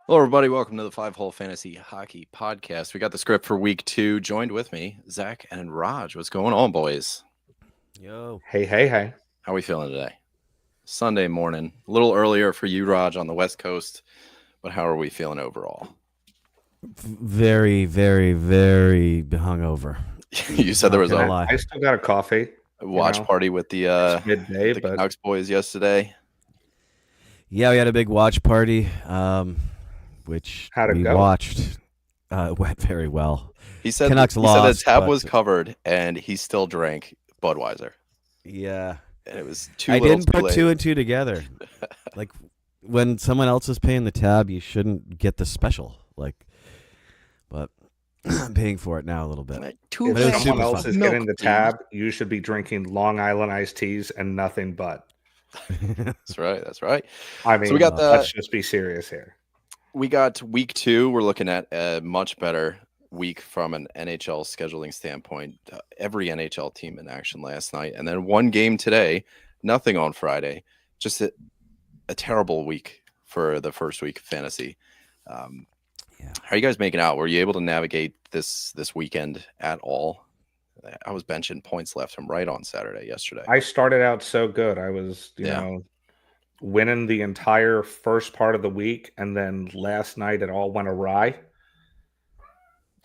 Hello, everybody. Welcome to the Five Hole Fantasy Hockey Podcast. We got the script for week 2. Joined with me, Zach and Raj. What's going on, boys? Yo, Hey, hey, hey. How are we feeling today? Sunday morning. A little earlier for you, Raj, on the West Coast, but how are we feeling overall? very, very, very hungover. You said there was Not gonna a lie. I still got a coffee. watch party with the It's midday, the but Canucks boys yesterday. Yeah, we had a big watch party, which How'd it we go? watched. It went very well. He said Canucks the lost, tab but was covered, and he still drank Budweiser. yeah, And it was too I little, didn't too put late. two and two together. Like when someone else is paying the tab, you shouldn't get the special. But I'm paying for it now a little bit. Too if But it was bad. someone super else fun. is Milk, getting the please. tab, you should be drinking Long Island iced teas and nothing but. That's right. That's right. I mean, So we got the let's just be serious here. We got week 2. We're looking at a much better week from an NHL scheduling standpoint. Every NHL team in action last night, and then one game today. Nothing on Friday. Just a terrible week for the first week of fantasy. Um, Yeah. How are you guys making out? Were you able to navigate this weekend at all? I was benching points left and right on Saturday yesterday. I started out so good. I was, Yeah. winning the entire first part of the week, and then last night it all went awry.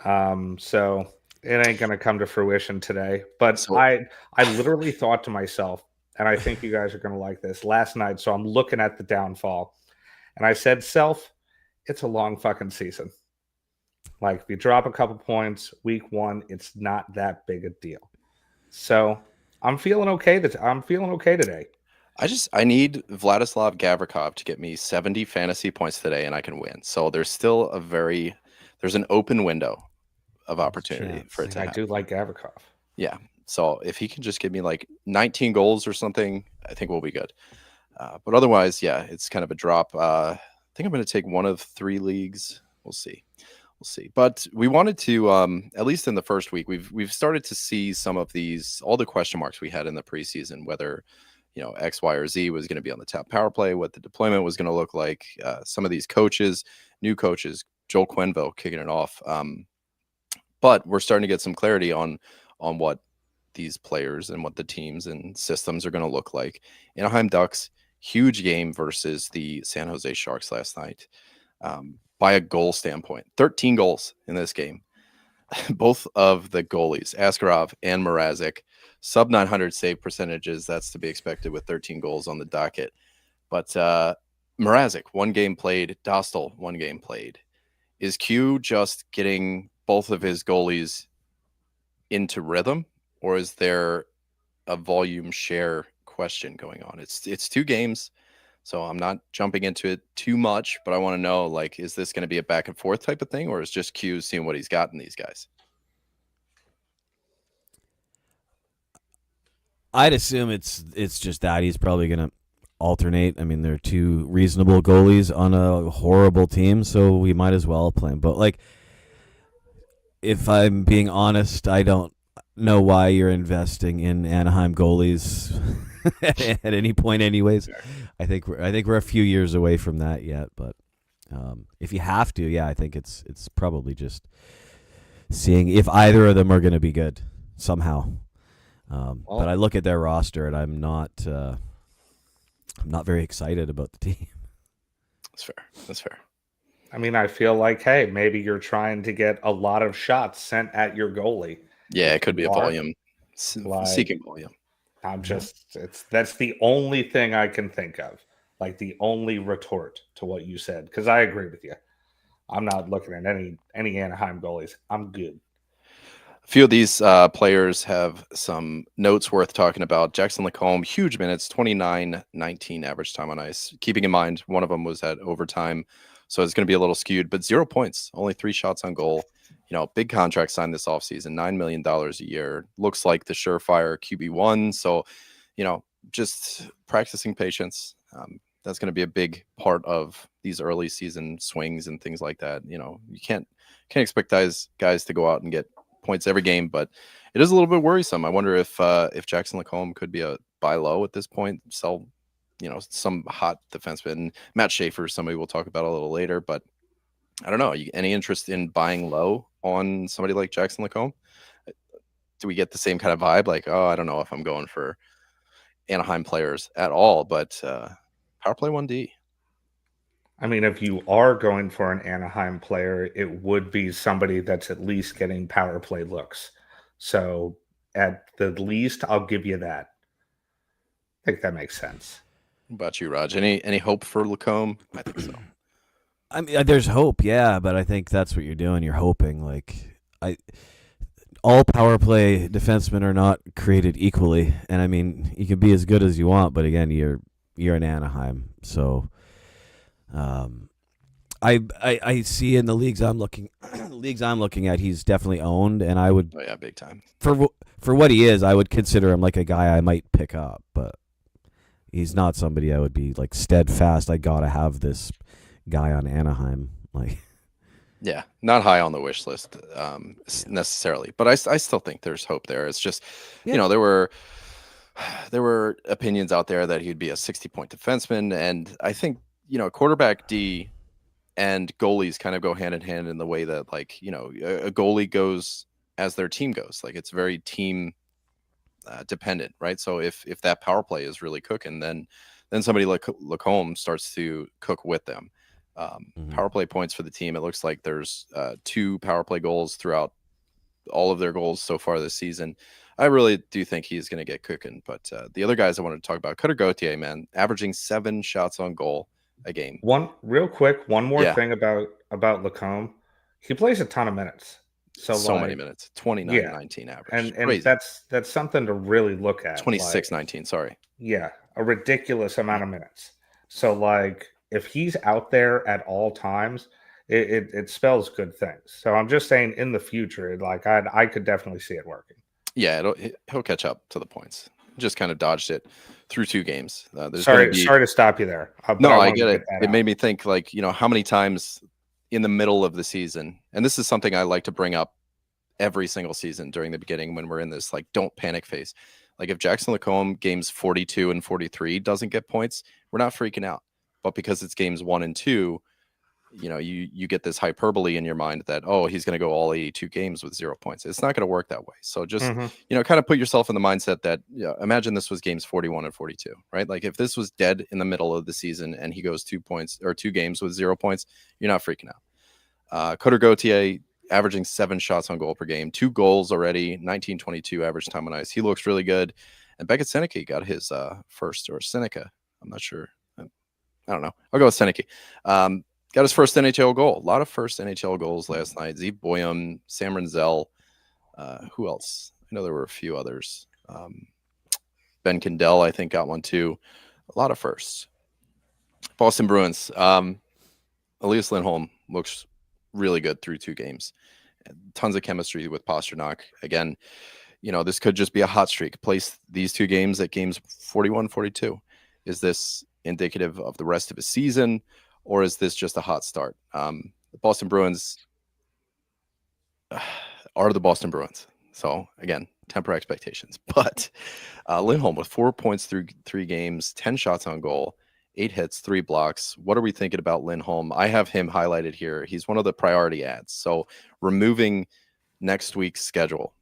So it ain't gonna come to fruition today. But So I literally thought to myself, and I think you guys are gonna like this last night. So I'm looking at the downfall, and I said, "Self, it's a long fucking season. Like if you drop a couple points week 1, it's not that big a deal." So I'm feeling okay. I'm feeling okay today. I need Vladislav Gavrikov to get me 70 fantasy points today, and I can win. So there's an open window of opportunity for it chance. to I happen. do like Gavrikov. Yeah. So if he can just give me like 19 goals or something, I think we'll be good. But otherwise, yeah, it's kind of a drop. I think I'm going to take one of 3 leagues. We'll see. We'll see. But we wanted to, at least in the first week, we've started to see some of all the question marks we had in the preseason, whether X, Y, or Z was going to be on the top power play, what the deployment was going to look like. Some of these coaches, new coaches, Joel Quenneville kicking it off. But we're starting to get some clarity on what these players and what the teams and systems are going to look like. Anaheim Ducks, huge game versus the San Jose Sharks last night. By a goal standpoint, 13 goals in this game. Both of the goalies, Askarov and Mrazek, sub 900 save percentages. That's to be expected with 13 goals on the docket. But Mrazek, 1 game played. Dostal, 1 game played. Is Q just getting both of his goalies into rhythm, or is there a volume share question going on? It's 2 games. So I'm not jumping into it too much, but I want to know, like, is this going to be a back and forth type of thing, or is just Q seeing what he's got in these guys? I'd assume it's just that he's probably gonna alternate. I mean, they're 2 reasonable goalies on a horrible team, so we might as well play him. But like, if I'm being honest, I don't know why you're investing in Anaheim goalies at any point. Anyways, I think we're a few years away from that yet. But if you have to, yeah, I think it's probably just seeing if either of them are going to be good somehow. But I look at their roster and I'm not very excited about the team. That's fair. That's fair. I mean, I feel like, hey, maybe you're trying to get a lot of shots sent at your goalie. Yeah, If it could be a you are, volume, like- seeking volume. I'm just that's the only thing I can think of. Like the only retort to what you said. Because I agree with you. I'm not looking at any Anaheim goalies. I'm good. A few of these players have some notes worth talking about. Jackson Lacombe, huge minutes, 29-19 average time on ice. Keeping in mind, one of them was at overtime, so it's going to be a little skewed, but 0 points, only 3 shots on goal. Big contract signed this offseason, $9 million a year. Looks like the surefire QB1. So, just practicing patience. That's going to be a big part of these early season swings and things like that. You can't expect guys to go out and get points every game, but it is a little bit worrisome. I wonder if Jackson Lacombe could be a buy low at this point, sell, some hot defenseman. Matt Schaefer, somebody we'll talk about a little later, but I don't know. Any interest in buying low on somebody like Jackson Lacombe? Do we get the same kind of vibe? Like, oh, I don't know if I'm going for Anaheim players at all, but power play 1D. I mean, if you are going for an Anaheim player, it would be somebody that's at least getting power play looks. So at the least, I'll give you that. I think that makes sense. What about you, Raj? Any hope for Lacombe? I think so. I mean, there's hope, yeah, but I think that's what you're doing. You're hoping, all power play defensemen are not created equally, and I mean, you can be as good as you want, but again, you're in Anaheim, so I see in the leagues I'm looking at, he's definitely owned, and I would, Oh yeah, big time. for what he is, I would consider him like a guy I might pick up, but he's not somebody I would be like steadfast. I gotta have this guy on Anaheim, like. Yeah, not high on the wish list necessarily, but I still think there's hope there. It's just, Yeah. you know, there were opinions out there that he'd be a 60-point defenseman, and I think, you know, quarterback D and goalies kind of go hand in hand in the way that, like, you know, a goalie goes as their team goes. Like, it's very team dependent, right? So if that power play is really cooking, then somebody like Lacombe starts to cook with them. Power play points for the team. It looks like there's 2 power play goals throughout all of their goals so far this season. I really do think he's going to get cooking. But the other guys I wanted to talk about, Cutter Gauthier, man, averaging 7 shots on goal a game. One more Yeah. thing about Lacombe. He plays a ton of minutes. So many minutes. 29-19 average. And Crazy. that's something to really look at. 26-19, sorry. Yeah, a ridiculous amount of minutes. So like if he's out there at all times, it spells good things. So I'm just saying in the future, like I could definitely see it working. Yeah, he'll catch up to the points. Just kind of dodged it through 2 games. Sorry to stop you there. No, I get it. It made me think, like, you know, how many times in the middle of the season, and this is something I like to bring up every single season during the beginning when we're in this, like, don't panic phase. Like, if Jackson Lacombe games 42 and 43 doesn't get points, we're not freaking out. But because it's games 1 and 2, you know, you get this hyperbole in your mind that, oh, he's going to go all 82 games with 0 points. It's not going to work that way. So just, you know, kind of put yourself in the mindset that, you know, imagine this was games 41 and 42, right? Like if this was dead in the middle of the season and he goes 2 points or 2 games with 0 points, you're not freaking out. Cutter Gauthier averaging 7 shots on goal per game, 2 goals already, 19-22 average time on ice. He looks really good. And Beckett Seneke got his first, or Seneca, I'm not sure. I don't know. I'll go with Seneke. Got his first NHL goal. A lot of first NHL goals last night. Zeev Boyum, Sam Renzel. Who else? I know there were a few others. Ben Kendall, I think, got one too. A lot of firsts. Boston Bruins. Elias Lindholm looks really good through 2 games. Tons of chemistry with Pasternak. Again, you know, this could just be a hot streak. Place these 2 games at games 41, 42. Is this indicative of the rest of the season, or is this just a hot start? The Boston Bruins are the Boston Bruins. So again, temper expectations. But Lindholm with 4 points through 3 games, 10 shots on goal, 8 hits, 3 blocks. What are we thinking about Lindholm? I have him highlighted here. He's one of the priority ads. So removing next week's schedule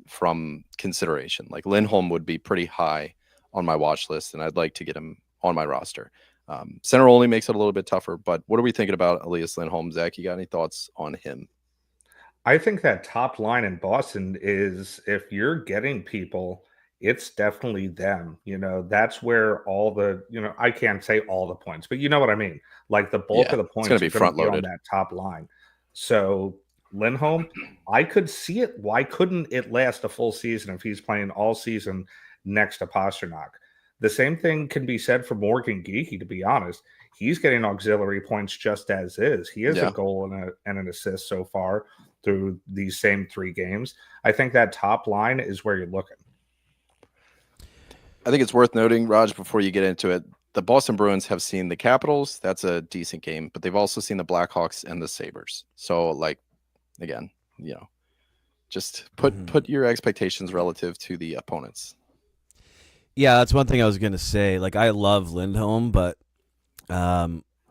from consideration, like Lindholm would be pretty high on my watch list, and I'd like to get him on my roster. Center only makes it a little bit tougher, but what are we thinking about Elias Lindholm? Zach, you got any thoughts on him? I think that top line in Boston is, if you're getting people, it's definitely them. You know, that's where all the, you know, I can't say all the points, but you know what I mean? Like the bulk of the points going to be front loaded on that top line. So Lindholm, I could see it. Why couldn't it last a full season if he's playing all season next to Pasternak? The same thing can be said for Morgan Geekie, to be honest. He's getting auxiliary points just as is. He has a goal and an assist so far through these same 3 games. I think that top line is where you're looking. I think it's worth noting, Raj, before you get into it, the Boston Bruins have seen the Capitals. That's a decent game, but they've also seen the Blackhawks and the Sabres. So, like, again, you know, just put your expectations relative to the opponents. Yeah, that's one thing I was going to say. Like, I love Lindholm, but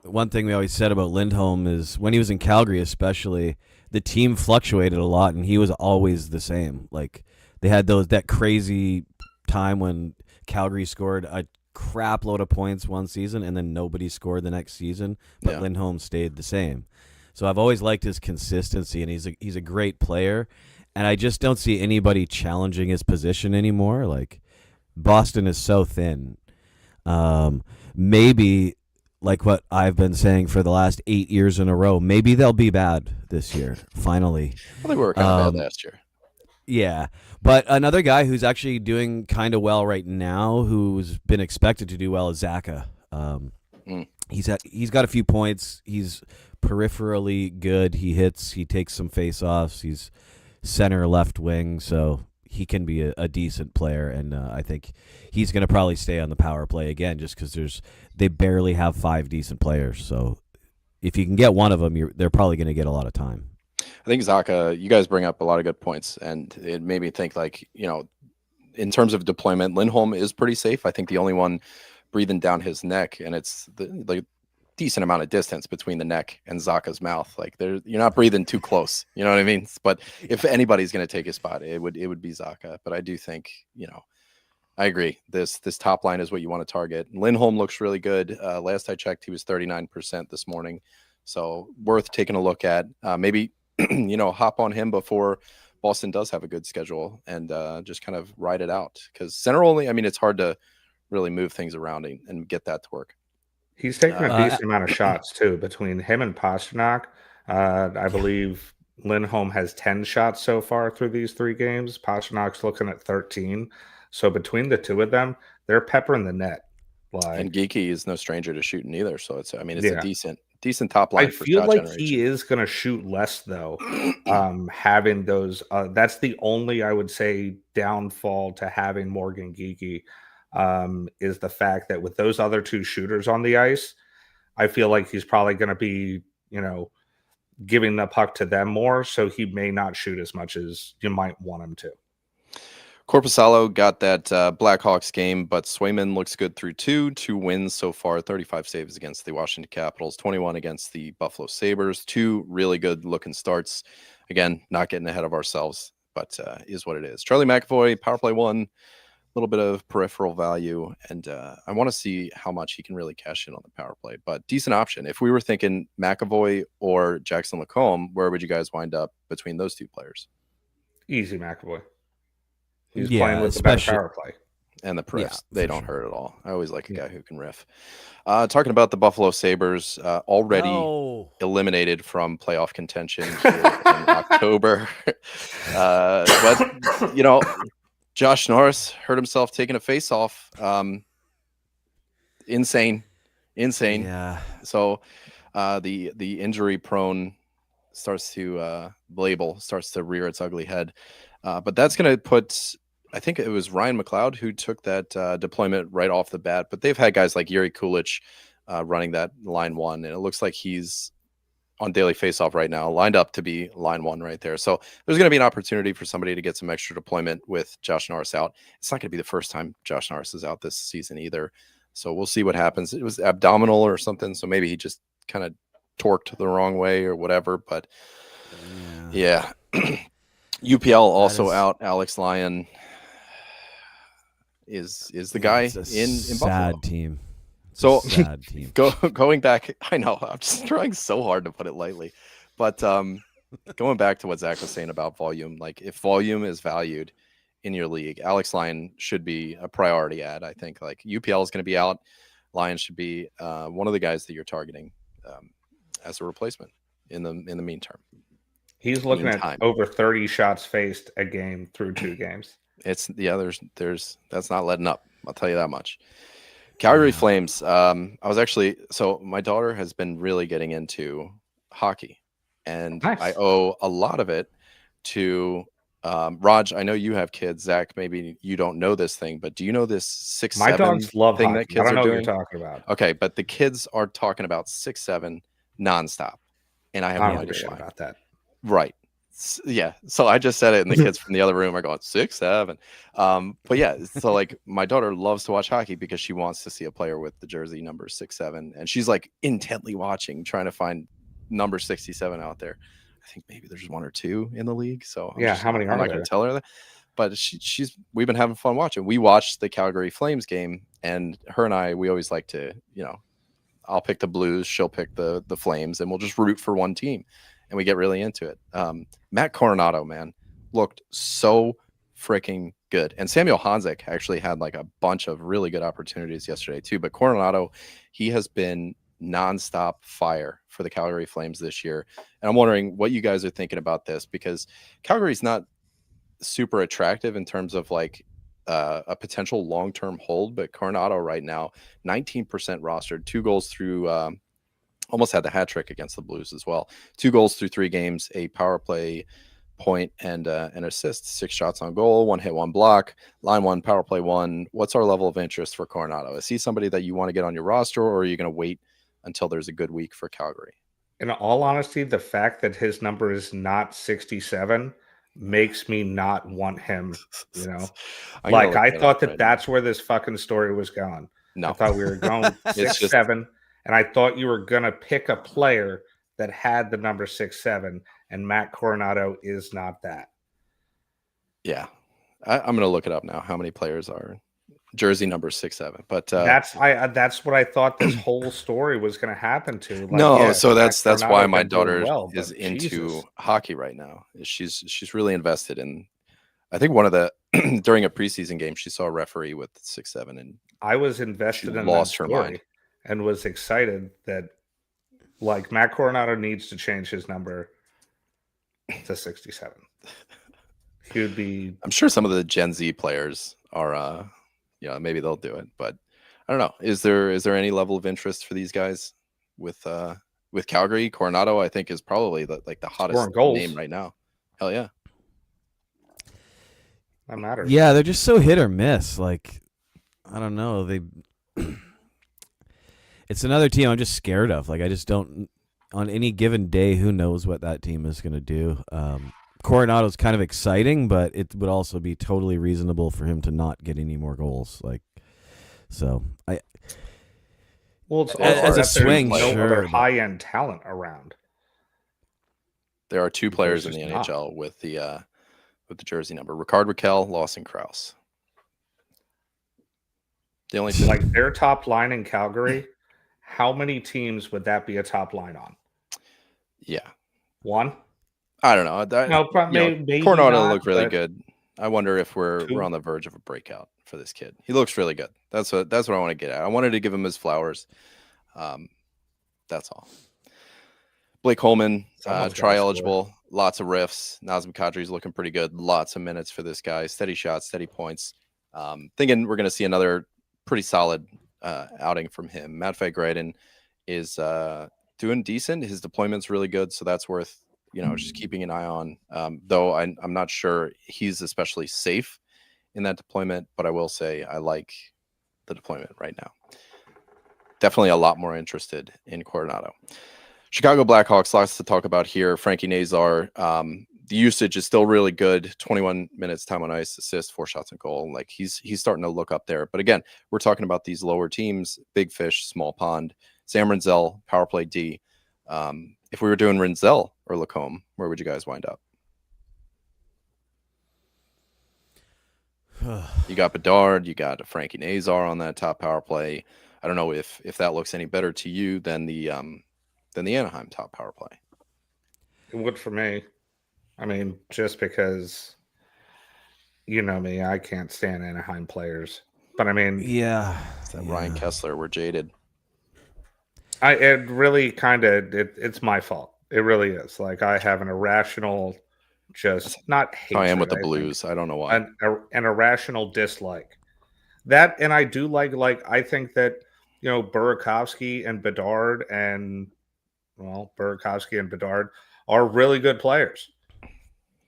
one thing we always said about Lindholm is when he was in Calgary, especially, the team fluctuated a lot, and he was always the same. Like they had that crazy time when Calgary scored a crap load of points one season, and then nobody scored the next season, but Yeah. Lindholm stayed the same. So I've always liked his consistency, and he's a great player, and I just don't see anybody challenging his position anymore. Like Boston is so thin. Maybe like what I've been saying for the last 8 years in a row, maybe they'll be bad this year. Finally, I think we were kind of bad last year. yeah. But another guy who's actually doing kind of well right now, who's been expected to do well, is Zaka. He's got a few points. He's peripherally good. He hits. He takes some face-offs. He's center left wing, so he can be a decent player. And I think he's going to probably stay on the power play again, just because they barely have 5 decent players. So if you can get one of them, they're probably going to get a lot of time. I think Zaka, you guys bring up a lot of good points, and it made me think, like, in terms of deployment, Lindholm is pretty safe. I think the only one breathing down his neck, and it's the decent amount of distance between the neck and Zaka's mouth. Like you're not breathing too close. You know what I mean? But if anybody's going to take his spot, it would be Zaka. But I do think, I agree. This top line is what you want to target. Lindholm looks really good. Last I checked, he was 39% this morning. So worth taking a look at. Maybe, hop on him before Boston does have a good schedule and just kind of ride it out. Because center only, it's hard to really move things around and get that to work. He's taking a decent amount of shots too between him and Pasternak. I believe Lindholm has 10 shots so far through these 3 games. Pasternak's looking at 13. So between the two of them, they're peppering the net. And Geeky is no stranger to shooting either. So it's a decent top I line for feel shot like generation. he is going to shoot less though. Having those, that's the only, I would say, downfall to having Morgan Geeky. Is the fact that with those other 2 shooters on the ice, I feel like he's probably going to be, giving the puck to them more. So he may not shoot as much as you might want him to. Korpisalo got that Blackhawks game, but Swayman looks good through 2 wins so far, 35 saves against the Washington Capitals, 21 against the Buffalo Sabres. 2 really good looking starts. Again, not getting ahead of ourselves, but is what it is. Charlie McAvoy, power play 1. Little bit of peripheral value, and I want to see how much he can really cash in on the power play, but decent option. If we were thinking McAvoy or Jackson Lacombe, where would you guys wind up between those 2 players? Easy McAvoy. He's playing with the better power play. And the press, they don't hurt at all. I always like a guy who can riff. Talking about the Buffalo Sabres, already eliminated from playoff contention here in October. But, Josh Norris hurt himself taking a face-off. Insane. Yeah. So the injury-prone starts to rear its ugly head. But that's going to put, I think it was Ryan McLeod who took that deployment right off the bat. But they've had guys like Yuri Kulich running that line 1, and it looks like he's on daily faceoff right now, lined up to be line 1 right there. So there's going to be an opportunity for somebody to get some extra deployment with Josh Norris out. It's not going to be the first time Josh Norris is out this season either. So we'll see what happens. It was abdominal or something, so maybe he just kind of torqued the wrong way or whatever. But yeah. UPL also out. Alex Lyon is the guy in Buffalo. Sad team. So sad team. Going back, I know I'm just trying so hard to put it lightly, but going back to what Zach was saying about volume, like if volume is valued in your league, Alex Lyon should be a priority ad. I think like UPL is going to be out. Lyon should be one of the guys that you're targeting as a replacement in the meantime. He's looking at over 30 shots faced a game through 2 games. There's that's not letting up. I'll tell you that much. Calgary Flames. So my daughter has been really getting into hockey, and nice. I owe a lot of it to Raj. I know you have kids. Zach, maybe you don't know this thing, but do you know this 6-7 my dogs love thing hockey. That kids I don't know are doing? What you're talking about. Okay, but the kids are talking about 6-7 nonstop, and I have no idea why. About that. Right. Yeah, so I just said it, and the kids from the other room are going 6, 7. But yeah, so like my daughter loves to watch hockey because she wants to see a player with the jersey number 6, 7, and she's like intently watching, trying to find number 67 out there. I think maybe there's 1 or 2 in the league, so Yeah, how many I'm are not there? going to tell her that. But we've been having fun watching. We watched the Calgary Flames game, and her and I, we always like to, I'll pick the Blues, she'll pick the Flames, and we'll just root for one team, and we get really into it. Matt Coronado, man, looked so freaking good, and Samuel Hanzik actually had like a bunch of really good opportunities yesterday too. But Coronado, he has been nonstop fire for the Calgary Flames this year, and I'm wondering what you guys are thinking about this, because Calgary's not super attractive in terms of like a potential long-term hold, but Coronado right now 19% rostered, 2 goals through almost had the hat trick against the Blues as well, 2 goals through 3 games, a power play point and an assist, 6 shots on goal, 1 hit, 1 block, line 1, power play 1. What's our level of interest for Coronado? Is he somebody that you want to get on your roster, or are you going to wait until there's a good week for Calgary? In all honesty, the fact that his number is not 67 makes me not want him, Like, I thought that that's where this fucking story was going. No. I thought we were going 6, 7, and I thought you were going to pick a player that had the number 6, 7, and Matt Coronado is not that. Yeah. I'm going to look it up now, how many players are jersey number 6, 7. But that's what I thought this whole story was going to happen to. So that's why my daughter is into Jesus. hockey right now. She's really invested in. I think one of the during a preseason game, she saw a referee with 6, 7, and I was invested in that story and was excited that like Matt Coronado needs to change his number to 67. He would be. I'm sure some of the Gen Z players are. Maybe they'll do it, but I don't know. Is there any level of interest for these guys with Calgary? Coronado, I think, is probably the hottest name right now. Hell yeah. That matters. Yeah, they're just so hit or miss. Like, I don't know. It's another team I'm just scared of. Like, I just don't. On any given day, who knows what that team is going to do? Coronado's kind of exciting, but it would also be totally reasonable for him to not get any more goals. Like, so I. Well, it's as a swing, no sure, other high-end talent around. There are 2 players in the NHL with the jersey number: Rickard Rakell, Lawson Krause. The only like their top line in Calgary. How many teams would that be a top line on? Yeah, 1. I don't know. Maybe Coronado looked really good. I wonder if we're on the verge of a breakout for this kid. He looks really good. That's what I want to get at. I wanted to give him his flowers. That's all. Blake Holman, try eligible. Lots of riffs. Nazem Kadri's looking pretty good. Lots of minutes for this guy. Steady shots, steady points. Thinking we're going to see another pretty solid outing from him. Matvei Graydon is doing decent. His deployment's really good, so that's worth just keeping an eye on. Though I'm not sure he's especially safe in that deployment, but I will say I like the deployment right now. Definitely a lot more interested in Coronado. Chicago Blackhawks, lots to talk about here. Frankie Nazar, the usage is still really good. 21 minutes time on ice, assist, 4 shots on goal. Like he's starting to look up there. But again, we're talking about these lower teams, big fish, small pond. Sam Rinzel, power play D. If we were doing Rinzel or Lacombe, where would you guys wind up? You got Bedard, you got Frankie Nazar on that top power play. I don't know if that looks any better to you than the Anaheim top power play. It would for me. I mean, just because you know me, I can't stand Anaheim players. But I mean, Ryan Kessler, we're jaded. It really kind of it's my fault. It really is. Like I have an irrational, just not hatred. I am with the Blues. I don't know why. An irrational dislike. That and I do like I think that Burakovsky and Bedard are really good players.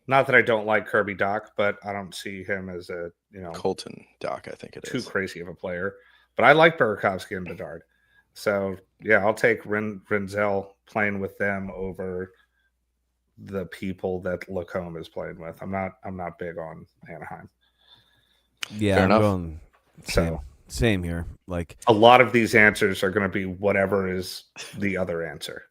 Not that I don't like Kirby Dach, but I don't see him as a Colton Dach. I think it too is crazy of a player. But I like Burakovsky and Bedard. So yeah, I'll take Rinzel playing with them over the people that Lacombe is playing with. I'm not big on Anaheim. Yeah, Fair I'm enough. going So same here. Like a lot of these answers are going to be whatever is the other answer.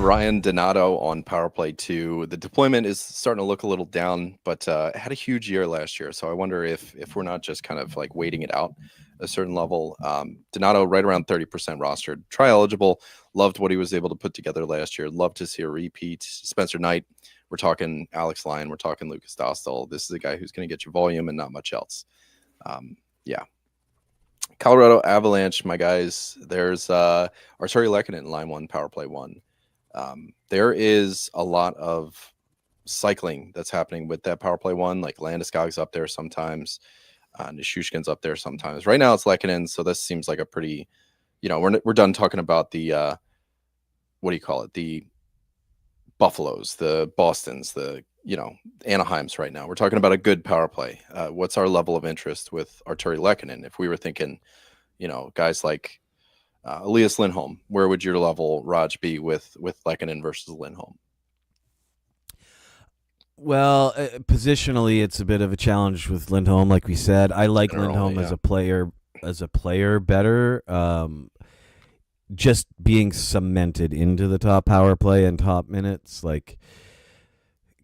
Ryan Donato on power play 2. The deployment is starting to look a little down, but had a huge year last year. So I wonder if we're not just kind of like waiting it out a certain level. Donato right around 30% rostered, try eligible. Loved what he was able to put together last year. Love to see a repeat. Spencer Knight. We're talking Alex Lyon. We're talking Lucas Dostal. This is a guy who's going to get you volume and not much else. Yeah. Colorado Avalanche, my guys. There's Arturi Lehkonen in line 1, power play 1. There is a lot of cycling that's happening with that power play 1. Like Landeskog's up there sometimes, Nishushkin's up there sometimes. Right now it's Lehkonen, so this seems like a pretty, we're done talking about the what do you call it? The Buffaloes, the Bostons, the Anaheims. Right now we're talking about a good power play. What's our level of interest with Arturi Lehkonen? If we were thinking, guys like Elias Lindholm, where would your level, Raj, be with Lehkonen versus Lindholm? Well, positionally, it's a bit of a challenge with Lindholm. Like we said, I like Generally, Lindholm yeah. as a player better. Just being cemented into the top power play and top minutes, like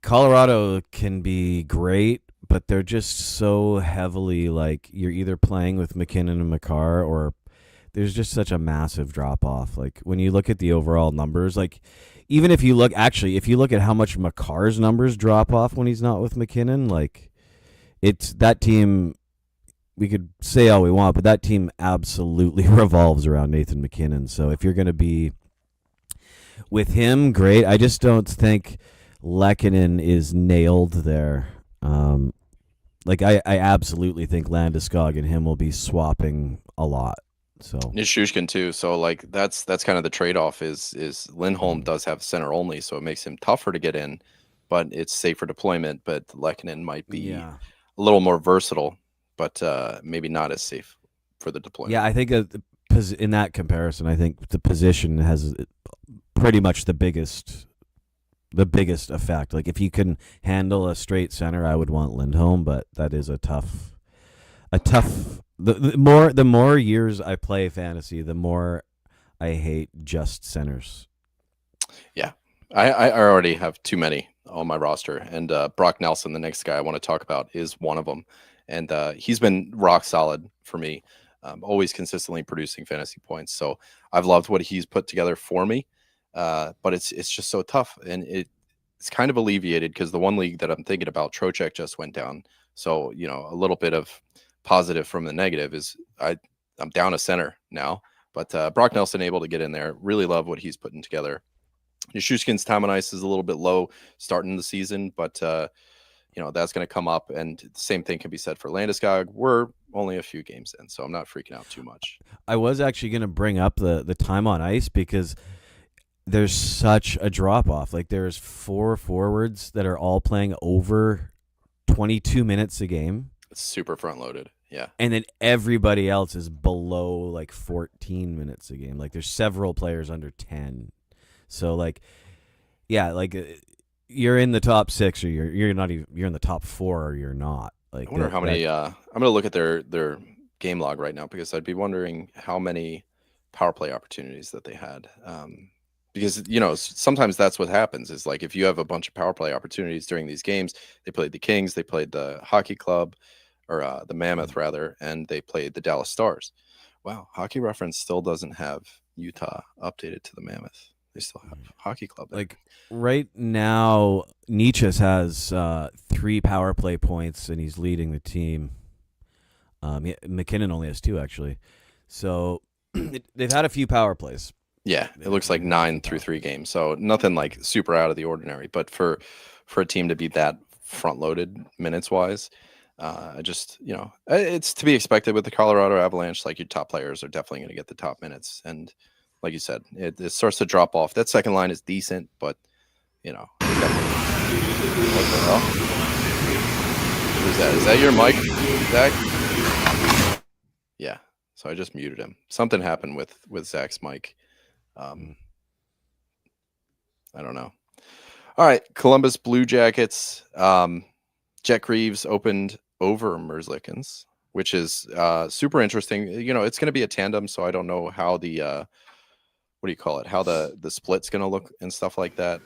Colorado can be great, but they're just so heavily like you're either playing with McKinnon and Makar, or there's just such a massive drop off. Like when you look at the overall numbers, like even if you look at how much Makar's numbers drop off when he's not with McKinnon, like it's that team. We could say all we want, but that team absolutely revolves around Nathan McKinnon. So if you're going to be with him, great. I just don't think Lehkonen is nailed there. Like I absolutely think Landeskog and him will be swapping a lot. So Nishushkin too. So like that's kind of the trade-off is Lindholm does have center only, so it makes him tougher to get in, but it's safer deployment. But Lehkonen might be a little more versatile, but maybe not as safe for the deployment. Yeah, I think in that comparison, I think the position has pretty much the biggest effect. Like if you can handle a straight center, I would want Lindholm, but that is a tough. The more years I play fantasy, the more I hate just centers. Yeah, I already have too many on my roster, and Brock Nelson, the next guy I want to talk about, is one of them. And he's been rock solid for me, always consistently producing fantasy points. So I've loved what he's put together for me, but it's just so tough, and it's kind of alleviated because the one league that I'm thinking about, Trocheck, just went down. So a little bit of positive from the negative is I'm down a center now, but Brock Nelson able to get in there. Really love what he's putting together. Nishushkin's time on ice is a little bit low starting the season, but that's going to come up, and the same thing can be said for Landeskog. We're only a few games in, so I'm not freaking out too much. I was actually going to bring up the time on ice because there's such a drop off. Like there's 4 forwards that are all playing over 22 minutes a game. It's super front loaded. Yeah. And then everybody else is below like 14 minutes a game. Like there's several players under 10. So like, yeah, like you're in the top 6 or you're not even, you're in the top 4 or you're not. Like I wonder how many. I'm gonna look at their game log right now because I'd be wondering how many power play opportunities that they had. Because sometimes that's what happens is like if you have a bunch of power play opportunities during these games, they played the Kings, they played the Hockey Club, or the Mammoth rather, and they played the Dallas Stars. Wow, Hockey Reference still doesn't have Utah updated to the Mammoth. They still have Hockey Club there. Like right now, Nietzsche has 3 power play points, and he's leading the team. McKinnon only has 2 actually, so they've had a few power plays. Yeah, it looks like 9 through 3 games, so nothing like super out of the ordinary. But for a team to be that front loaded minutes wise, it's to be expected with the Colorado Avalanche. Like your top players are definitely going to get the top minutes, and like you said, it starts to drop off. That second line is decent, but what the hell? Who's that? Is that your mic, Zach? Yeah. So I just muted him. Something happened with Zach's mic. I don't know. All right, Columbus Blue Jackets. Jack Reeves opened over Merzlikins, which is super interesting. It's going to be a tandem, so I don't know how the what do you call it? How the split's going to look and stuff like that.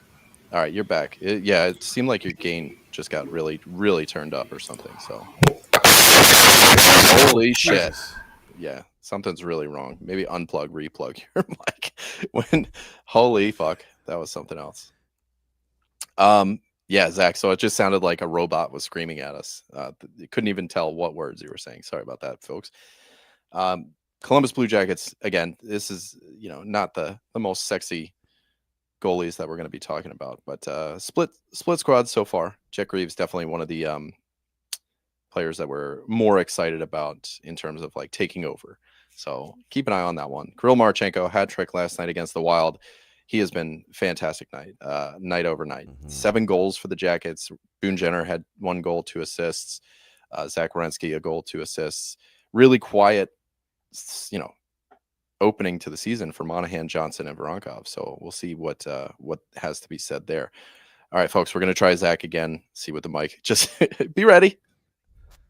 All right, you're back. It seemed like your gain just got really, really turned up or something. So, holy shit! Yeah, something's really wrong. Maybe unplug, replug your mic. Holy fuck, that was something else. Yeah, Zach. So it just sounded like a robot was screaming at us. You couldn't even tell what words you were saying. Sorry about that, folks. Columbus Blue Jackets. Again, this is not the most sexy goalies that we're going to be talking about, but split squad so far. Jack Reeves definitely one of the players that we're more excited about in terms of like taking over. So keep an eye on that one. Kirill Marchenko hat trick last night against the Wild. He has been fantastic night over night. 7 goals for the Jackets. Boone Jenner had 1 goal, 2 assists. Zach Werenski, a goal, 2 assists. Really quiet, opening to the season for Monahan, Johnson, and Voronkov. So we'll see what has to be said there. All right, folks, we're going to try Zach again. See what the mic. Just be ready.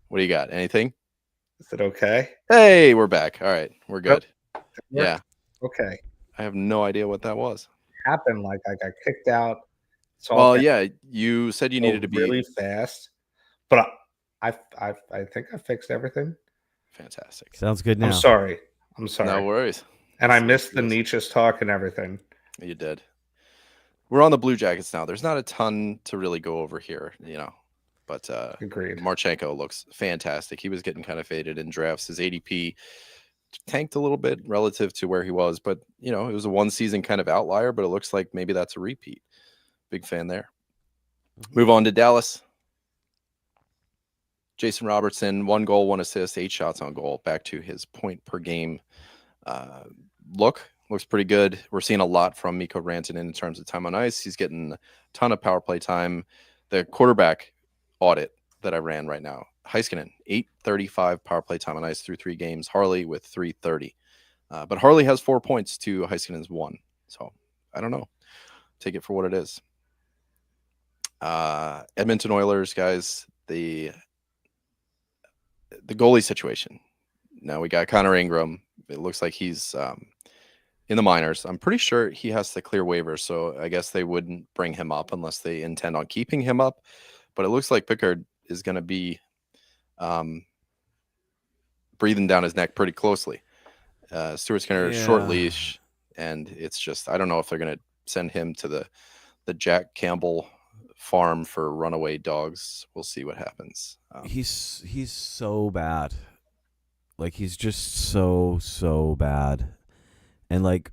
What do you got? Anything? Is it okay? Hey, we're back. All right, we're good. Yeah. Okay. I have no idea what that was. Happened like I got kicked out. Well, yeah, you said you needed to be really fast, but I think I fixed everything. Fantastic. Sounds good now. I'm sorry. No worries. And I missed the Nietzsche's talk and everything. You did. We're on the Blue Jackets now. There's not a ton to really go over here, but agreed. Marchenko looks fantastic. He was getting kind of faded in drafts. His ADP tanked a little bit relative to where he was, but it was a 1 season kind of outlier, but it looks like maybe that's a repeat. Big fan there. Move on to Dallas. Jason Robertson, 1 goal, 1 assist, 8 shots on goal, back to his point per game looks pretty good. We're seeing a lot from Mikko Rantanen in terms of time on ice. He's getting a ton of power play time. The quarterback audit that I ran right now, Heiskanen, 835 power play time on ice through 3 games. Harley with 330. But Harley has 4 points to Heiskanen's 1. So I don't know. Take it for what it is. Edmonton Oilers, guys, the goalie situation. Now we got Connor Ingram. It looks like he's in the minors. I'm pretty sure he has to clear waivers, so I guess they wouldn't bring him up unless they intend on keeping him up. But it looks like Pickard is going to be breathing down his neck pretty closely. Stuart Skinner, short leash, and it's just, I don't know if they're going to send him to the Jack Campbell farm for runaway dogs. We'll see what happens. He's so bad. Like, he's just so bad. And, like,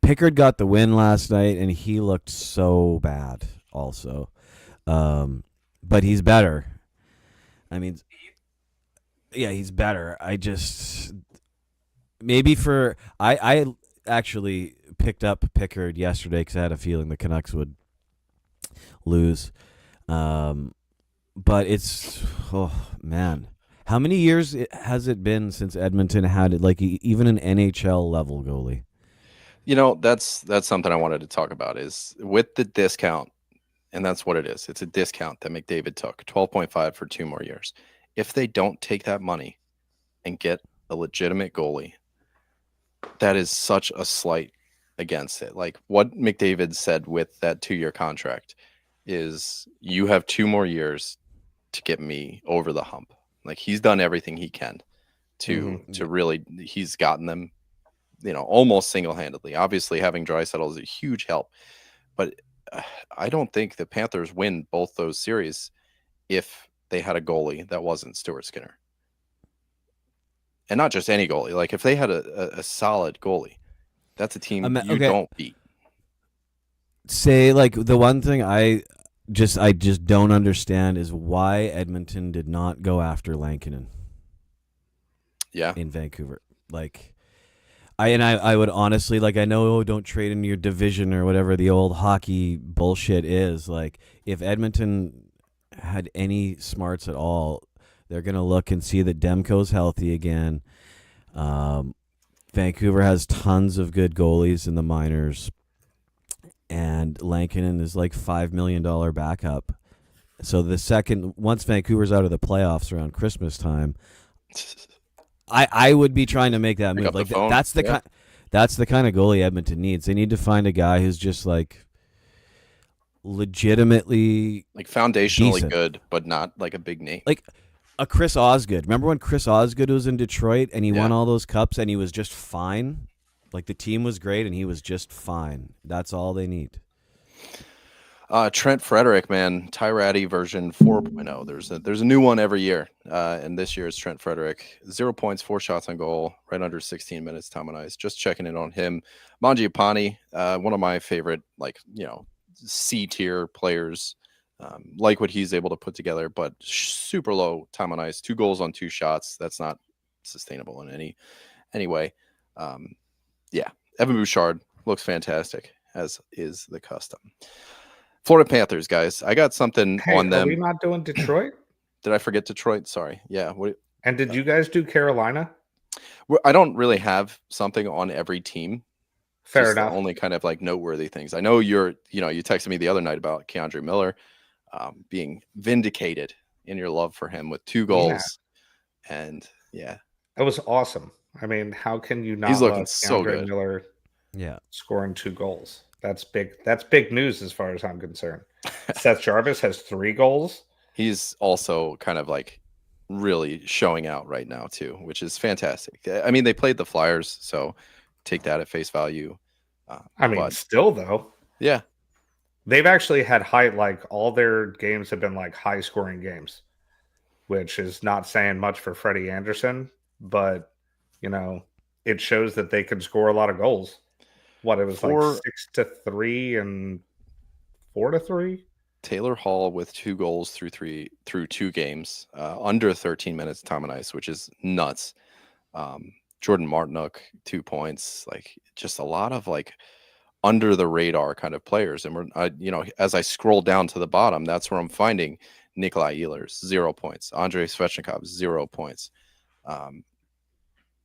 Pickard got the win last night, and he looked so bad also. But he's better. I mean, yeah, he's better. I just... Maybe I actually picked up Pickard yesterday because I had a feeling the Canucks would lose. But it's... Oh, man. How many years has it been since Edmonton had like even an NHL level goalie? That's something I wanted to talk about is with the discount, and that's what it is. It's a discount that McDavid took, 12.5 for 2 more years. If they don't take that money and get a legitimate goalie, that is such a slight against it. Like what McDavid said with that 2-year contract is you have 2 more years to get me over the hump. Like he's done everything he can to really, he's gotten them, almost single-handedly. Obviously having Draisaitl is a huge help, but I don't think the Panthers win both those series if they had a goalie that wasn't Stuart Skinner. And not just any goalie. Like if they had a solid goalie, that's a team you don't beat. Say like the one thing I just don't understand is why Edmonton did not go after Lankinen. Yeah. In Vancouver. Like I would honestly, like, I know don't trade in your division or whatever the old hockey bullshit is. Like if Edmonton had any smarts at all, they're going to look and see that Demko's healthy again. Vancouver has tons of good goalies in the minors. And and Lankinen is like $5 million backup. So once Vancouver's out of the playoffs around Christmas time, I would be trying to make that Pick move. up the Like phone. that's the kind of goalie Edmonton needs. They need to find a guy who's just like legitimately like foundationally decent. good, but not like a big name. Like a Chris Osgood. Remember when Chris Osgood was in Detroit and he won all those cups and he was just fine? Like the team was great and he was just fine. That's all they need. Trent Frederick, man, Tyratty version 4.0. There's a new one every year, and this year is Trent Frederick. 0 points, 4 shots on goal, right under 16 minutes time on ice. Just checking in on him. Mangiapane, one of my favorite, C tier players. Like what he's able to put together, but super low time on ice. 2 goals on 2 shots. That's not sustainable in any way. Evan Bouchard looks fantastic, as is the custom. Florida Panthers, guys. I got something on them. Are we not doing Detroit? Did I forget Detroit? Sorry. Yeah. And did you guys do Carolina? I don't really have something on every team. Fair enough. The only kind of like noteworthy things. I know you texted me the other night about Keandre Miller being vindicated in your love for him with 2 goals. Yeah. And yeah. It was awesome. I mean, how can you not He's looking love so good. Miller Yeah. scoring 2 goals? That's big. That's big news as far as I'm concerned. Seth Jarvis has 3 goals. He's also kind of like really showing out right now too, which is fantastic. I mean, they played the Flyers, so take that at face value. Still though. Yeah. They've actually had all their games have been like high scoring games, which is not saying much for Freddie Anderson, but it shows that they can score a lot of goals. What, it was 6-3 and 4-3? Taylor Hall with 2 goals through 2 games, under 13 minutes time on ice, which is nuts. Jordan Martinook, 2 points, like just a lot of like under the radar kind of players. And as I scroll down to the bottom, that's where I'm finding Nikolai Ehlers, 0 points. Andrei Svechnikov, 0 points. Aho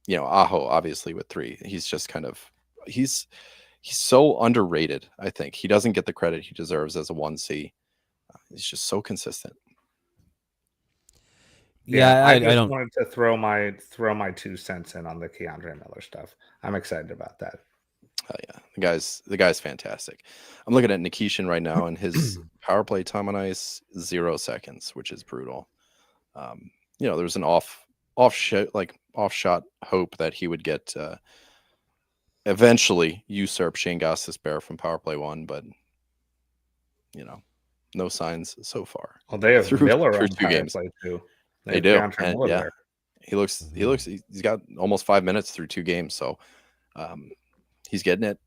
obviously with 3. He's just kind of he's so underrated. I think he doesn't get the credit he deserves as a 1C. He's just so consistent. Yeah, I just wanted to throw my 2 cents in on the Keandre Miller stuff. I'm excited about that. Hell yeah, the guy's fantastic. I'm looking at Nikishin right now, and his power play time on ice 0 seconds, which is brutal. There's an off shot hope that he would get eventually usurp Shane Gostisbehere from power play 1, but no signs so far. Well, they have Miller through on 2 games. Play too. They do. And, yeah. He's got almost 5 minutes through 2 games, so he's getting it.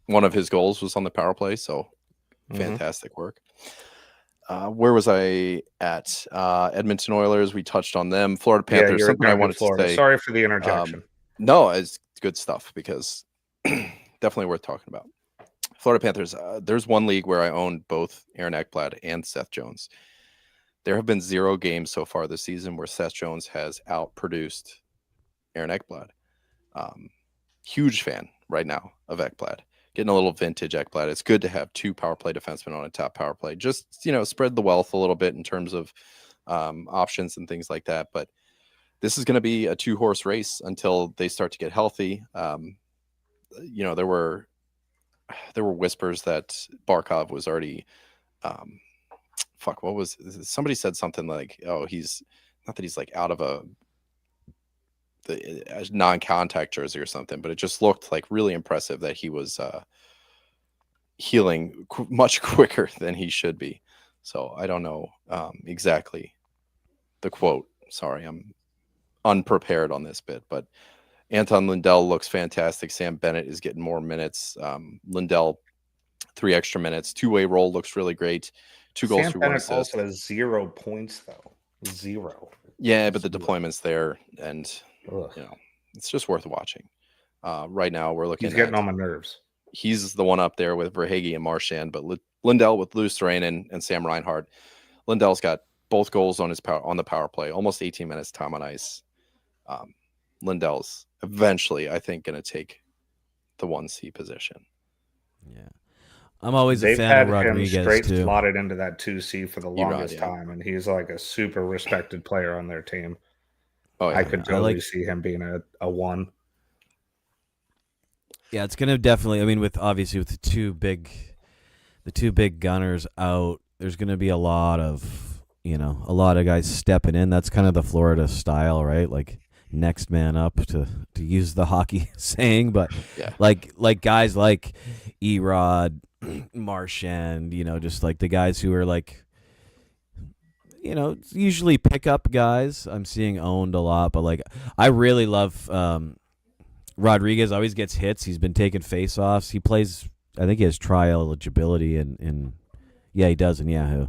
One of his goals was on the power play, so fantastic work. Where was I at? Edmonton Oilers, we touched on them. Florida Panthers, something I wanted to say. Sorry for the interjection. No, it's good stuff because definitely worth talking about. Florida Panthers, there's one league where I own both Aaron Ekblad and Seth Jones. There have been 0 games so far this season where Seth Jones has outproduced Aaron Ekblad. Huge fan right now of Ekblad. Getting a little vintage Ekblad. It's good to have 2 power play defensemen on a top power play. Just, spread the wealth a little bit in terms of options and things like that. But this is going to be a 2-horse race until they start to get healthy. There were whispers that Barkov was already somebody said something like, oh, he's not that he's like out of a non-contact jersey or something, but it just looked like really impressive that he was healing much quicker than he should be. So I don't know exactly the quote. Sorry, I'm unprepared on this bit, but Anton Lindell looks fantastic. Sam Bennett is getting more minutes. Lindell, 3 extra minutes. 2-way roll looks really great. 2 goals Sam through Bennett 1 assist. Also has 0 points though. 0. Yeah, but the deployment's there, and it's just worth watching. Right now, we're looking. He's getting on my nerves. He's the one up there with Verhaeghe and Marchand, but Lindell with Luostarinen and Sam Reinhart. Lindell's got both goals on the power play, almost 18 minutes time on ice. Lindell's eventually, I think, going to take the 1C position. Yeah. I'm always a They've fan had of him Rodriguez straight too. slotted into that 2C for the Erod, longest yeah. time, and he's like a super respected player on their team. Oh I yeah. could I totally like. see him being a 1. Yeah, it's gonna definitely. I mean, with the two big gunners out, there's gonna be a lot of guys stepping in. That's kind of the Florida style, right? Like next man up, to use the hockey saying, but Yeah. like guys like Erod, Marchand, just like the guys who are like, usually pickup guys. I'm seeing owned a lot, but like I really love Rodriguez. Always gets hits. He's been taking face-offs. He plays. I think he has trial eligibility in yeah, he does in Yahoo.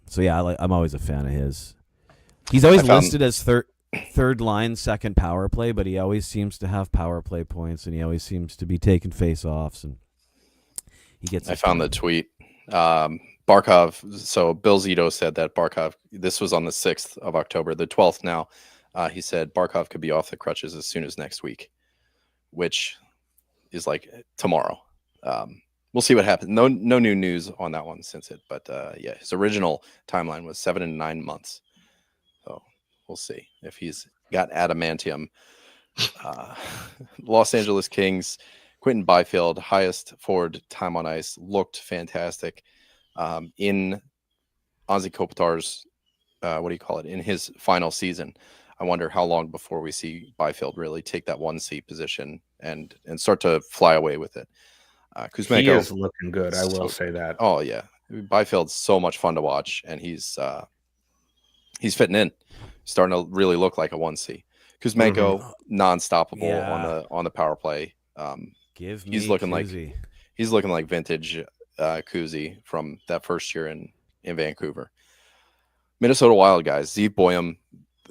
So yeah, I'm always a fan of his. He's always listed as third line, second power play, but he always seems to have power play points, and he always seems to be taking face-offs, and he gets. I found the tweet. Barkov. So Bill Zito said that Barkov. This was on the 6th of October, the 12th now. He said Barkov could be off the crutches as soon as next week, which is like tomorrow. We'll see what happens. No new news on that one since it, but yeah, his original timeline was 7 and 9 months. So we'll see if he's got adamantium. Los Angeles Kings, Quentin Byfield, highest forward time on ice, looked fantastic. In Anze Kopitar's, in his final season. I wonder how long before we see Byfield really take that 1C position and start to fly away with it. Kuzmenko, He is looking good. I will say that. Oh yeah, Byfield's so much fun to watch, and he's fitting in, starting to really look like a 1C. Kuzmenko, non-stoppable on the power play. He's looking like vintage Kuzi from that first year in Vancouver. Minnesota Wild guys, Zeev Boyum,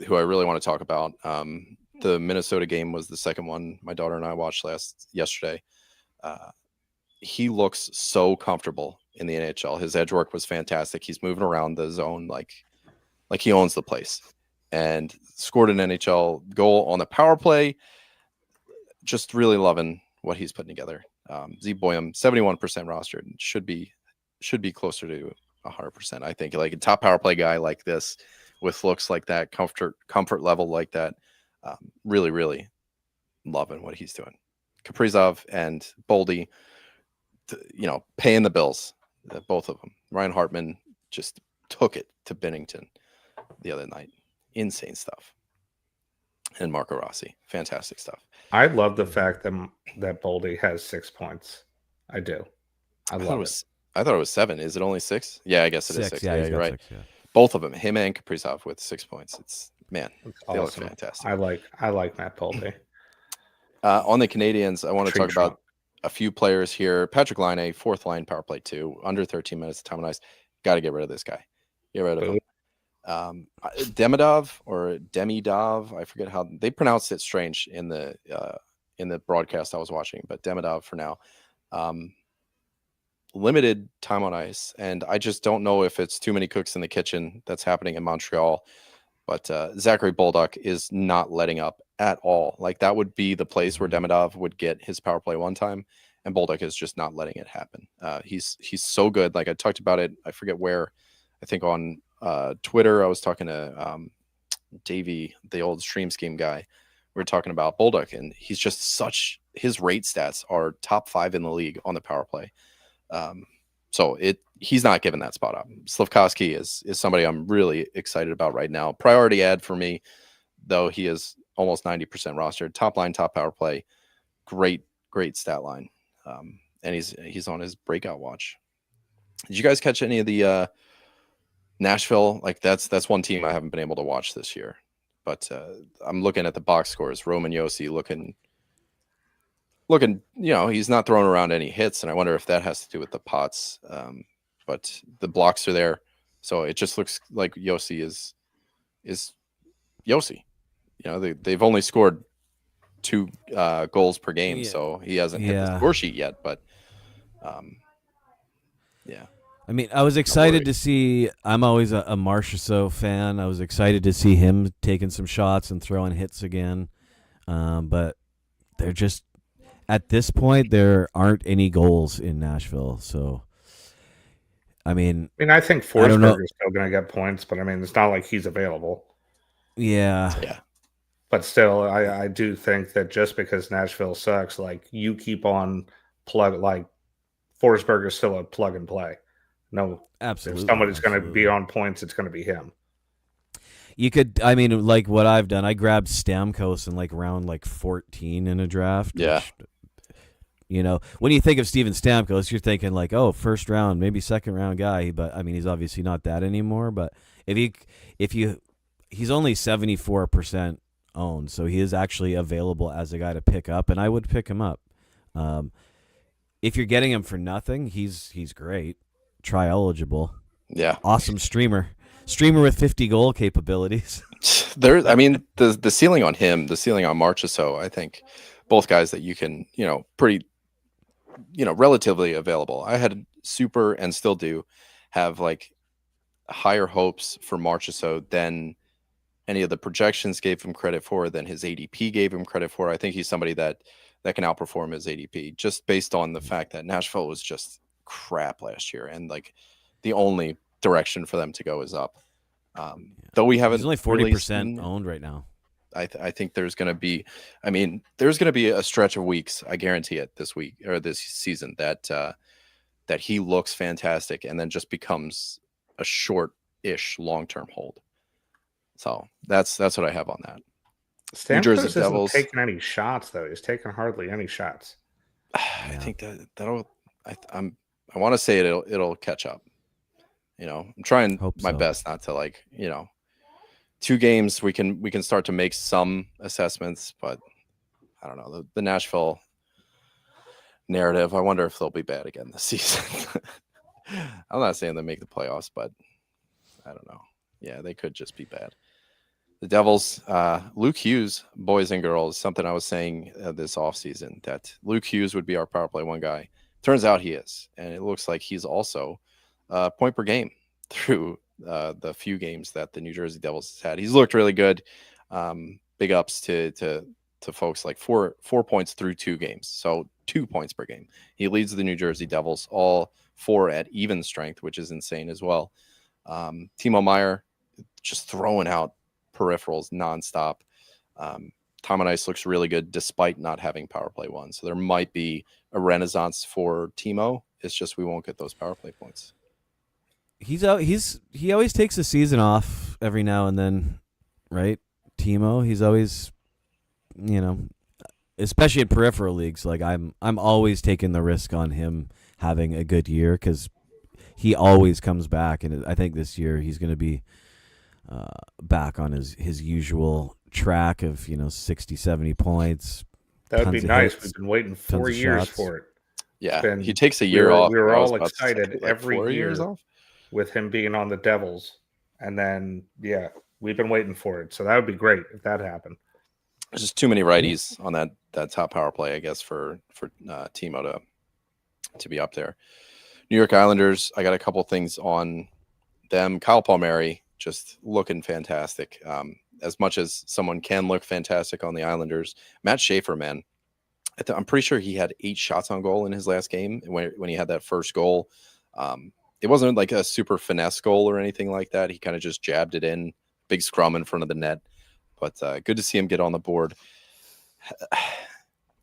who I really want to talk about. The Minnesota game was the second one my daughter and I watched yesterday. He looks so comfortable in the NHL. His edge work was fantastic. He's moving around the zone like he owns the place, and scored an NHL goal on the power play. Just really loving what he's putting together. Zeev Boyum, 71% rostered, should be closer to 100%. I think like a top power play guy like this, with looks like that, comfort level like that, really, really loving what he's doing. Kaprizov and Boldy, paying the bills, both of them. Ryan Hartman just took it to Bennington the other night. Insane stuff. And Marco Rossi, fantastic stuff. I love the fact that Boldy has 6 points. I do. I love it. I thought it was 7. Is it only 6? Yeah, I guess it is 6. Yeah, you're right. 6, yeah. Both of them, him and Kaprizov, with 6 points. It's they awesome. look fantastic. I like Matt Boldy. On the Canadians, I want to talk Trump. about a few players here. Patrick Laine, 4th line power play 2, under 13 minutes of time on ice. Got to get rid of this guy. Get rid of him. Demidov, I forget how they pronounced it strange in the broadcast I was watching, but Demidov for now. Limited time on ice, and I just don't know if it's too many cooks in the kitchen that's happening in Montreal, but Zachary Bolduc is not letting up at all. Like, that would be the place where Demidov would get his power play one time, and Bolduc is just not letting it happen. He's so good. Like, I talked about it, I forget where, I think on Twitter, I was talking to Davey, the old Stream Scheme guy. We were talking about Bolduc, and he's just his rate stats are top 5 in the league on the power play. So he's not giving that spot up. Slafkovsky is somebody I'm really excited about right now. Priority ad for me, though. He is almost 90% rostered. Top line, top power play. Great stat line. And he's on his breakout watch. Did you guys catch any of the Nashville? Like, that's one team I haven't been able to watch this year. But I'm looking at the box scores. Roman Josi looking, he's not throwing around any hits, and I wonder if that has to do with the pots. But the blocks are there, so it just looks like Josi is Josi. They've only scored 2 goals per game, so he hasn't hit the score sheet yet. But yeah. I mean, I was excited to see. I'm always a Marchessault fan. I was excited to see him taking some shots and throwing hits again, but they're just. at this point, there aren't any goals in Nashville. So, I mean, I think I don't know. Forsberg is still going to get points, but it's not like he's available. Yeah, Yeah. But still, I do think that just because Nashville sucks, like you keep on Forsberg is still a plug and play. No, absolutely. if somebody's going to Absolutely. be on points, it's going to be him. You could, I mean, like what I've done, I grabbed Stamkos in like round like 14 in a draft. Yeah. Which, when you think of Steven Stamkos, you're thinking like, oh, first round, maybe second round guy. But I mean, he's obviously not that anymore. But he's only 74% owned, so he is actually available as a guy to pick up, and I would pick him up. If you're getting him for nothing, he's great. Try eligible. Yeah. Awesome streamer with 50 goal capabilities. I mean, the ceiling on him, the ceiling on Marchessault, I think both guys that you can, pretty, relatively available. I had super and still do have like higher hopes for Marchessault than any of the projections gave him credit for, than his ADP gave him credit for. I think he's somebody that can outperform his ADP just based on the fact that Nashville was just crap last year, and like the only direction for them to go is up. Though we haven't. He's only 40% owned right now. I think there's going to be. I mean, there's going to be a stretch of weeks. I guarantee it this week or this season that he looks fantastic and then just becomes a short-ish long-term hold. So that's what I have on that. New Jersey Devils isn't taking any shots though. He's taking hardly any shots. I think that'll. I want to say it'll catch up. I'm trying my best not to 2 games we can start to make some assessments, but I don't know the Nashville narrative. I wonder if they'll be bad again this season. I'm not saying they make the playoffs, but I don't know. Yeah, they could just be bad. The Devils, Luke Hughes, boys and girls, something I was saying this offseason, that Luke Hughes would be our power play one guy. Turns out he is, and it looks like he's also point per game through the few games that the New Jersey Devils has had. He's looked really good. Big ups to folks like 4 points through 2 games, so 2 points per game. He leads the New Jersey Devils, all 4 at even strength, which is insane as well. Timo Meier just throwing out peripherals nonstop. Tom and Ice looks really good despite not having power play one. So there might be a renaissance for Timo. It's just we won't get those power play points. He always takes a season off every now and then, right? Timo, he's always, especially in peripheral leagues. Like I'm always taking the risk on him having a good year because he always comes back, and I think this year he's going to be back on his usual track of 60, 70 points. That would be nice. Hits, we've been waiting 4 years for it. Yeah, he takes a year off. We were all excited every year with him being on the Devils, and then we've been waiting for it. So that would be great if that happened. There's just too many righties on that top power play, I guess, for Timo to be up there. New York Islanders, I got a couple things on them. Kyle Palmieri just looking fantastic. As much as someone can look fantastic on the Islanders, Matt Schaefer, man, I'm pretty sure he had 8 shots on goal in his last game when he had that first goal. It wasn't like a super finesse goal or anything like that. He kind of just jabbed it in, big scrum in front of the net. But good to see him get on the board.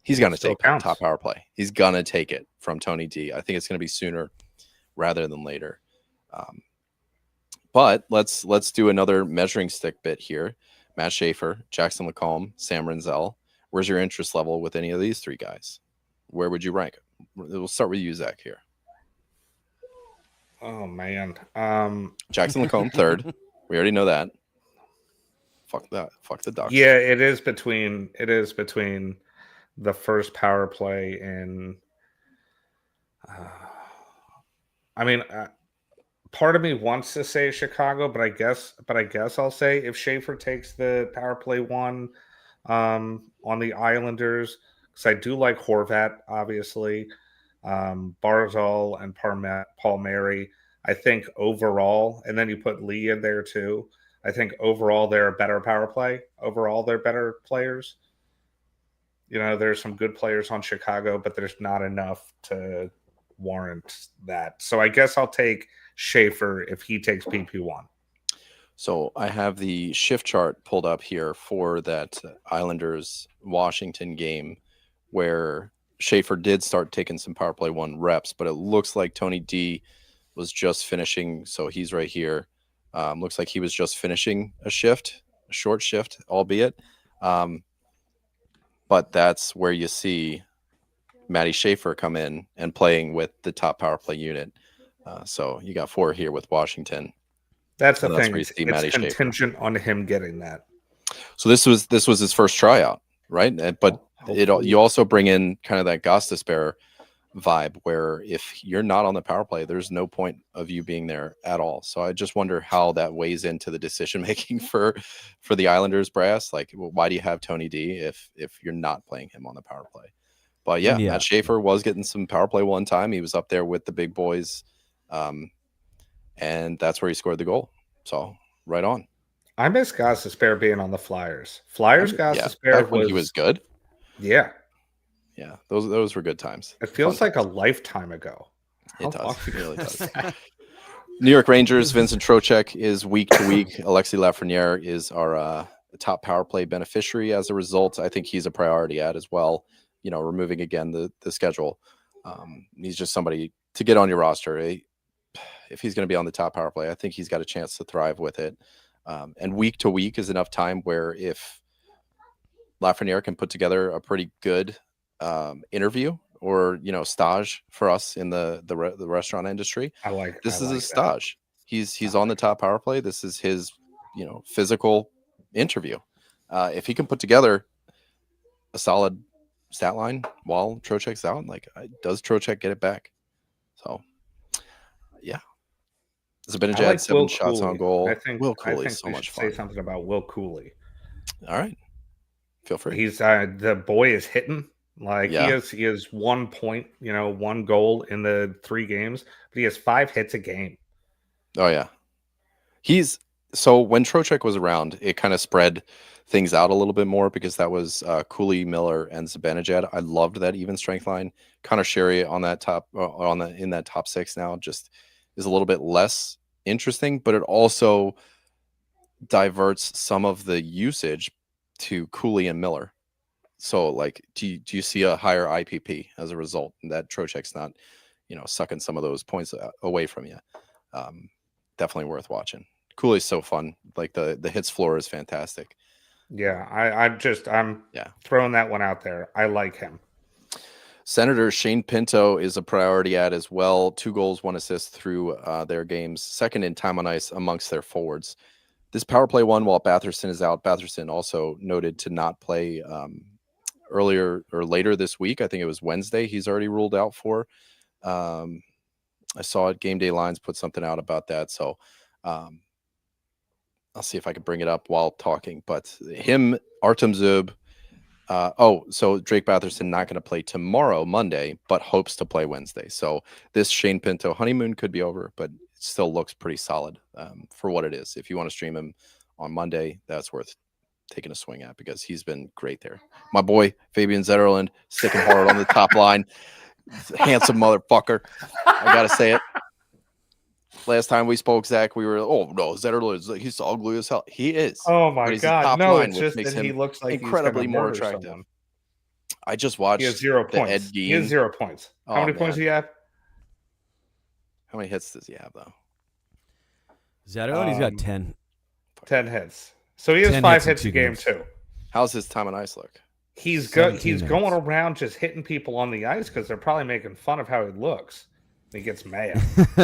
He's going to take top power play. He's going to take it from Tony D. I think it's going to be sooner rather than later. But let's do another measuring stick bit here. Matt Schaefer, Jackson LaCombe, Sam Renzel. Where's your interest level with any of these 3 guys? Where would you rank? We'll start with you, Zach, here. Oh, man. Jackson LaCombe, 3rd. We already know that. Fuck that. Fuck the Ducks. Yeah, it is between the first power play and part of me wants to say Chicago, but I guess I'll say if Schaefer takes the power play one on the Islanders, because I do like Horvat, obviously, Barzal and Palmieri. I think overall, and then you put Lee in there too. I think overall they're a better power play. Overall, they're better players. there's some good players on Chicago, but there's not enough to warrant that. So I guess I'll take Schaefer if he takes PP1. So I have the shift chart pulled up here for that Islanders Washington game where Schaefer did start taking some power play 1 reps, but it looks like Tony D was just finishing. So he's right here. Looks like he was just finishing a short shift, albeit. But that's where you see Matty Schaefer come in and playing with the top power play unit. So you got 4 here with Washington. That's the So that's thing. where you see Matty It's Schaefer. contingent on him getting that. So this was his first tryout, right? But you also bring in kind of that Gostisbehere vibe where if you're not on the power play, there's no point of you being there at all. So I just wonder how that weighs into the decision making for the Islanders brass. Like, why do you have Tony D if you're not playing him on the power play? But yeah, Matt Schaefer was getting some power play one time. He was up there with the big boys, and that's where he scored the goal. So right on. I miss Gostisbehere being on the Flyers. Gostisbehere when he was good. Yeah. Yeah, those were good times. It feels like a lifetime ago. It does. It really does. New York Rangers, Vincent Trocheck is week to week. Alexis Lafreniere is our top power play beneficiary. As a result, I think he's a priority ad as well. Removing again the schedule. He's just somebody to get on your roster. If he's going to be on the top power play, I think he's got a chance to thrive with it. And week to week is enough time where if Lafreniere can put together a pretty good interview or stage for us in the restaurant industry. This is his stage. He's on the top power play. This is his physical interview. If he can put together a solid stat line while Trocheck's out, does Trocheck get it back? So yeah, Zibanejad had 7 shots on goal. I think Will Cooley is so much fun. Say something about Will Cooley. All right, feel free. He's the boy is hitting. He has 1 point, 1 goal in the 3 games, but he has 5 hits a game. Oh yeah. So when Trocheck was around, it kind of spread things out a little bit more because that was Cooley, Miller, and Zibanejad. I loved that even strength line. Connor Sherry on that top in that top 6 now just is a little bit less interesting, but it also diverts some of the usage to Cooley and Miller. So, do you see a higher IPP as a result? And that Trocheck's not, sucking some of those points away from you. Definitely worth watching. Cooley's so fun. The hits floor is fantastic. Yeah, I'm throwing that one out there. I like him. Senator Shane Pinto is a priority ad as well. 2 goals, 1 assist through their games. Second in time on ice amongst their forwards. This power play 1 while Batherson is out. Batherson also noted to not play earlier or later this week. I think it was Wednesday. He's already ruled out for. I saw it. Game Day Lines put something out about that. So I'll see if I can bring it up while talking. But him, Artem Zub. So Drake Batherson not going to play tomorrow, Monday, but hopes to play Wednesday. So this Shane Pinto honeymoon could be over, but it still looks pretty solid for what it is. If you want to stream him on Monday, that's worth taking a swing at because he's been great there. My boy Fabian Zetterlund sticking hard on the top line. Handsome motherfucker. I gotta say it. Last time we spoke, Zach, we were, Zetterlund, he's ugly as hell. He is. Oh my God. No, line, it's just that he looks like incredibly more attractive. Someone. I just watched. He has 0 points. He has 0 points. How many points do you have? How many hits does he have though? Zetterlund, he's got 10. 10 hits. So he has 5 hits a game too. How's his time on ice look? He's going around just hitting people on the ice because they're probably making fun of how he looks. He gets mad.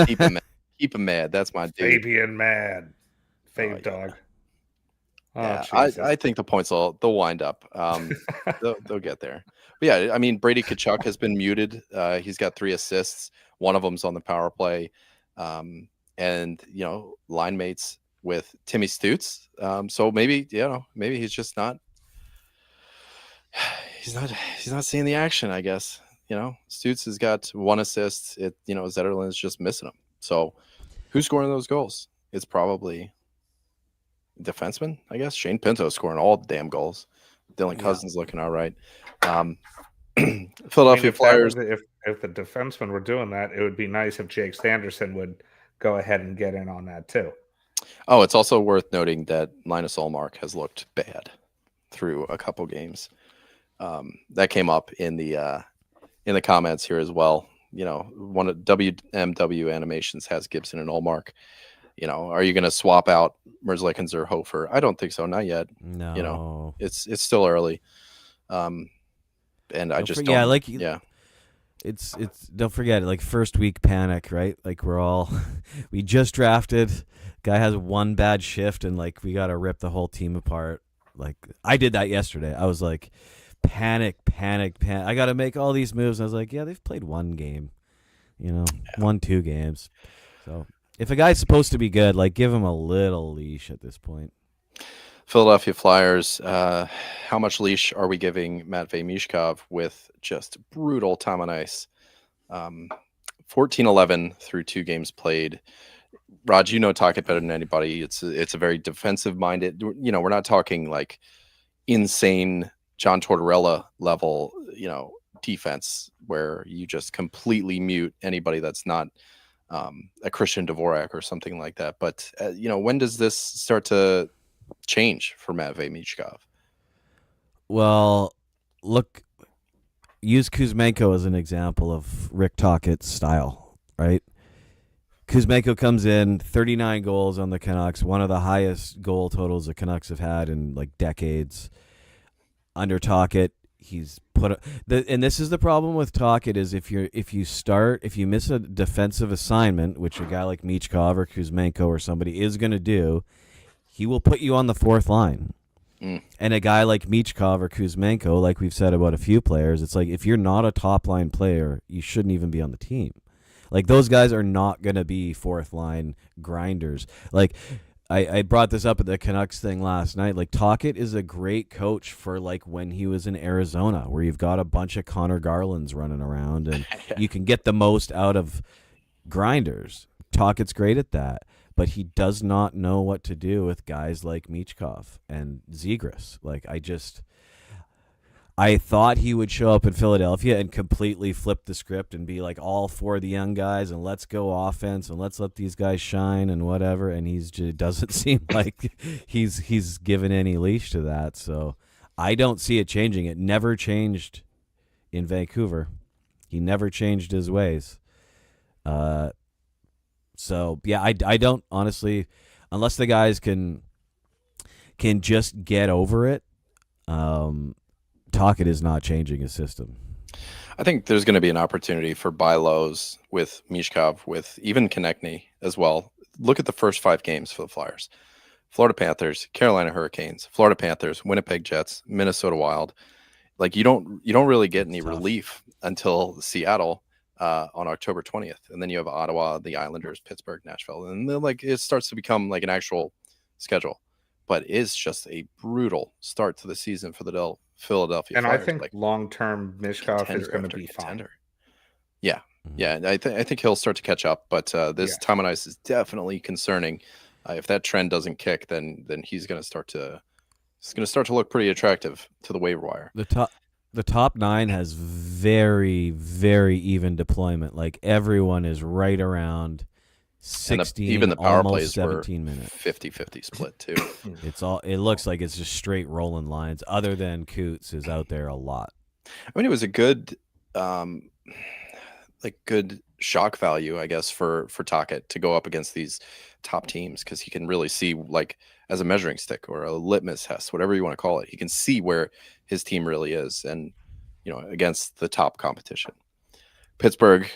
Keep him mad. Keep him mad. That's my dude. Fabian mad. Fave dog. Yeah, I think the points they'll wind up. They'll get there. But yeah, I mean Brady Tkachuk has been muted. He's got 3 assists. One of them's on the power play. And line mates with Timmy Stutz. So maybe he's just not. He's not seeing the action. I guess Stutz has got 1 assist. Zetterlund's just missing him. So who's scoring those goals? It's probably defenseman, I guess. Shane Pinto scoring all the damn goals. Dylan Yeah. Cousins looking all right. Philadelphia I mean, Flyers. if the defensemen were doing that, it would be nice if Jake Sanderson would go ahead and get in on that too. Oh, it's also worth noting that Linus Ullmark has looked bad through a couple games. That came up in the comments here as well. You know, one of WMW Animations has Gibson and Ullmark. You know, are you going to swap out Merzlikins or Hofer? I don't think so, not yet. No. You know, it's still early. And I just don't. Yeah, like yeah. It's don't forget, like, first week panic, right? Like, we're all we just drafted, guy has one bad shift and like we got to rip the whole team apart. Like, I did that yesterday. I was like panic. I got to make all these moves. And I was like, yeah, they've played one game, you know, 1-2 games. So if a guy's supposed to be good, like, give him a little leash at this point. Philadelphia Flyers, how much leash are we giving Matvei Mishkov with just brutal time on ice? 14-11 through 2 games played. Raj, you know Tocchet better than anybody. It's a very defensive-minded. You know, we're not talking like insane John Tortorella level, you know, defense where you just completely mute anybody that's not a Christian Dvorak or something like that. But you know, when does this start to change for Matvei Mishkov? Well, look, use Kuzmenko as an example of Rick Tocchet's style, right? Kuzmenko comes in, 39 goals on the Canucks, one of the highest goal totals the Canucks have had in like decades. Under Tocchet, he's and this is the problem with Tocchet is if you miss a defensive assignment, which a guy like Michkov or Kuzmenko or somebody is going to do, he will put you on the fourth line. And a guy like Michkov or Kuzmenko, like we've said about a few players, it's like if you're not a top line player, you shouldn't even be on the team. Like, those guys are not going to be fourth line grinders. Like, I brought this up at the Canucks thing last night. Like, Tocchet is a great coach for like when he was in Arizona, where you've got a bunch of Connor Garlands running around and you can get the most out of grinders. Tocchet's great at that, but he does not know what to do with guys like Michkov and Zegras. Like, I thought he would show up in Philadelphia and completely flip the script and be like all for the young guys and let's go offense and let's let these guys shine and whatever. And it doesn't seem like he's given any leash to that. So I don't see it changing. It never changed in Vancouver. He never changed his ways. So yeah, I don't honestly, unless the guys can just get over it. Tocchet is not changing his system. I think there's going to be an opportunity for buy lows with Mishkov, with even Konechny as well. Look at the first 5 games for the Flyers: Florida Panthers, Carolina Hurricanes, Florida Panthers, Winnipeg Jets, Minnesota Wild. Like, you don't really get any relief until Seattle on October 20th, and then you have Ottawa, the Islanders, Pittsburgh, Nashville, and then like it starts to become like an actual schedule. But it's just a brutal start to the season for the Philadelphia and Flyers. I think like, long-term Mishkov is going to be fine. Yeah. I think he'll start to catch up, but this time on ice is definitely concerning. If that trend doesn't kick, then he's going to start to look pretty attractive to the waiver wire. The top 9 has very, very even deployment. Like, everyone is right around 16, even the power almost plays 17 were minutes. 50-50 split too. It looks like it's just straight rolling lines. Other than Coots is out there a lot. I mean, it was a good, good shock value, I guess, for Tocchet to go up against these top teams, because he can really see, like, as a measuring stick or a litmus test, whatever you want to call it. He can see where his team really is, and against the top competition. Pittsburgh.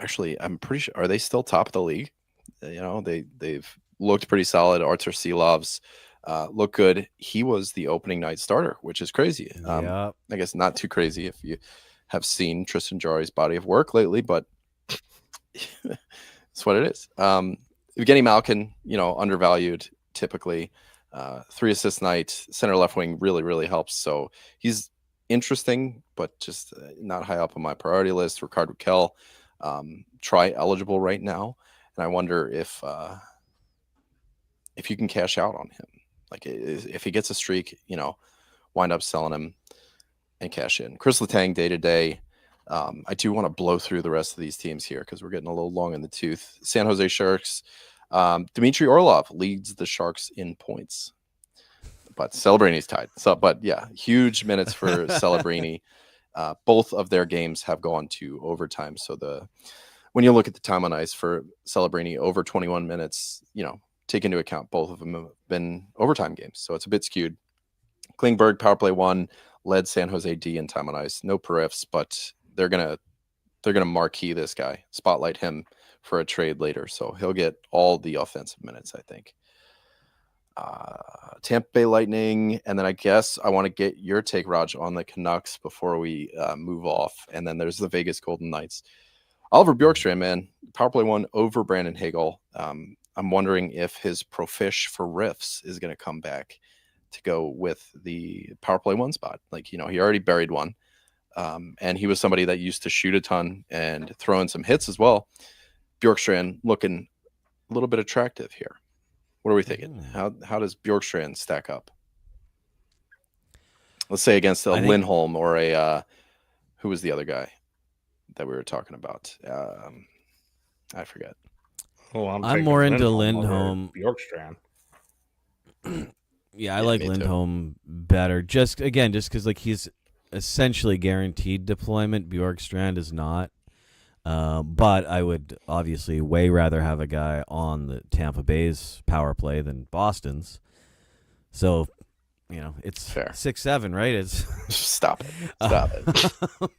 Actually, I'm pretty sure, are they still top of the league? They've looked pretty solid. Artur Silovs looked good. He was the opening night starter, which is crazy. I guess not too crazy if you have seen Tristan Jarry's body of work lately, but it's what it is. Evgeny Malkin, undervalued typically. 3 assist night, center left wing really, really helps. So he's interesting, but just not high up on my priority list. Ricard Raquel. Try eligible right now, and I wonder if you can cash out on him. Like, if he gets a streak, wind up selling him and cash in. Chris Letang day to day. I do want to blow through the rest of these teams here because we're getting a little long in the tooth. San Jose Sharks. Dmitry Orlov leads the Sharks in points, but Celebrini's tied. So, but yeah, huge minutes for Celebrini. Both of their games have gone to overtime. So when you look at the time on ice for Celebrini, over 21 minutes, take into account both of them have been overtime games. So it's a bit skewed. Klingberg, power play 1, led San Jose D in time on ice. No periffs, but they're gonna marquee this guy, spotlight him for a trade later. So he'll get all the offensive minutes, I think. Tampa Bay Lightning, and then I guess I want to get your take, Raj, on the Canucks before we move off. And then there's the Vegas Golden Knights. Oliver Bjorkstrand, man, power play 1 over Brandon Hagel. I'm wondering if his Profish for riffs is going to come back to go with the power play 1 spot. Like, he already buried one. And he was somebody that used to shoot a ton and throw in some hits as well. Bjorkstrand looking a little bit attractive here. What are we thinking? How does Bjorkstrand stack up? Let's say against a Lindholm or a who was the other guy that we were talking about? I forget. Oh, I'm more into Lindholm. Bjorkstrand. Yeah, I like Lindholm better. Just because like he's essentially guaranteed deployment. Bjorkstrand is not. But I would obviously way rather have a guy on the Tampa Bay's power play than Boston's. So, it's fair. 6-7, right? It's Stop it.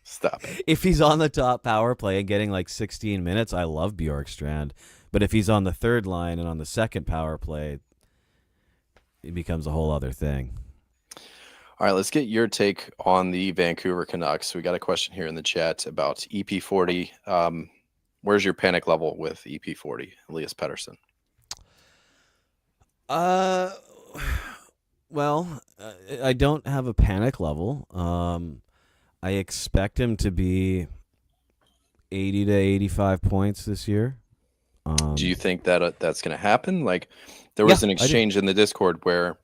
Stop it. If he's on the top power play and getting like 16 minutes, I love Bjorkstrand. But if he's on the third line and on the second power play, it becomes a whole other thing. All right, let's get your take on the Vancouver Canucks. We got a question here in the chat about EP40. Where's your panic level with EP40, Elias Pettersson? Well, I don't have a panic level. I expect him to be 80 to 85 points this year. Do you think that that's going to happen? Like, there was an exchange in the Discord where,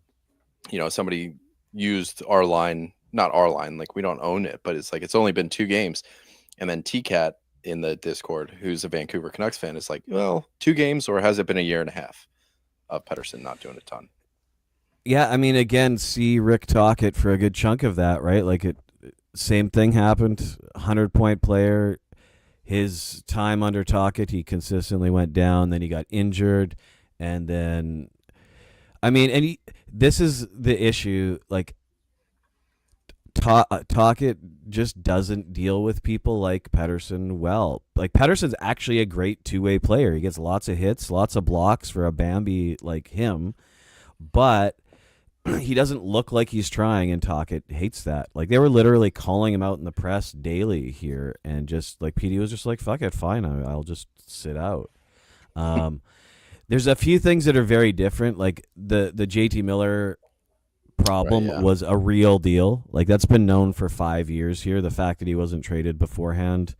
somebody used our line, not our line, like we don't own it, but it's like it's only been 2 games. And then TCAT in the Discord, who's a Vancouver Canucks fan, is like, well, 2 games, or has it been a year and a half of Pettersson not doing a ton? Yeah, I mean, again, see Rick Tocchet for a good chunk of that, right? Like, same thing happened, 100-point player. His time under Tocchet, he consistently went down. Then he got injured, and then, I mean, this is the issue. Like, Tocchet just doesn't deal with people like Pettersson well. Like, Pettersson's actually a great two-way player. He gets lots of hits, lots of blocks for a Bambi like him, but he doesn't look like he's trying, and Tocchet hates that. Like, they were literally calling him out in the press daily here, and just like PD was just like, fuck it, fine, I'll just sit out. There's a few things that are very different. Like the JT Miller problem was a real deal. Like, that's been known for 5 years here. The fact that he wasn't traded beforehand,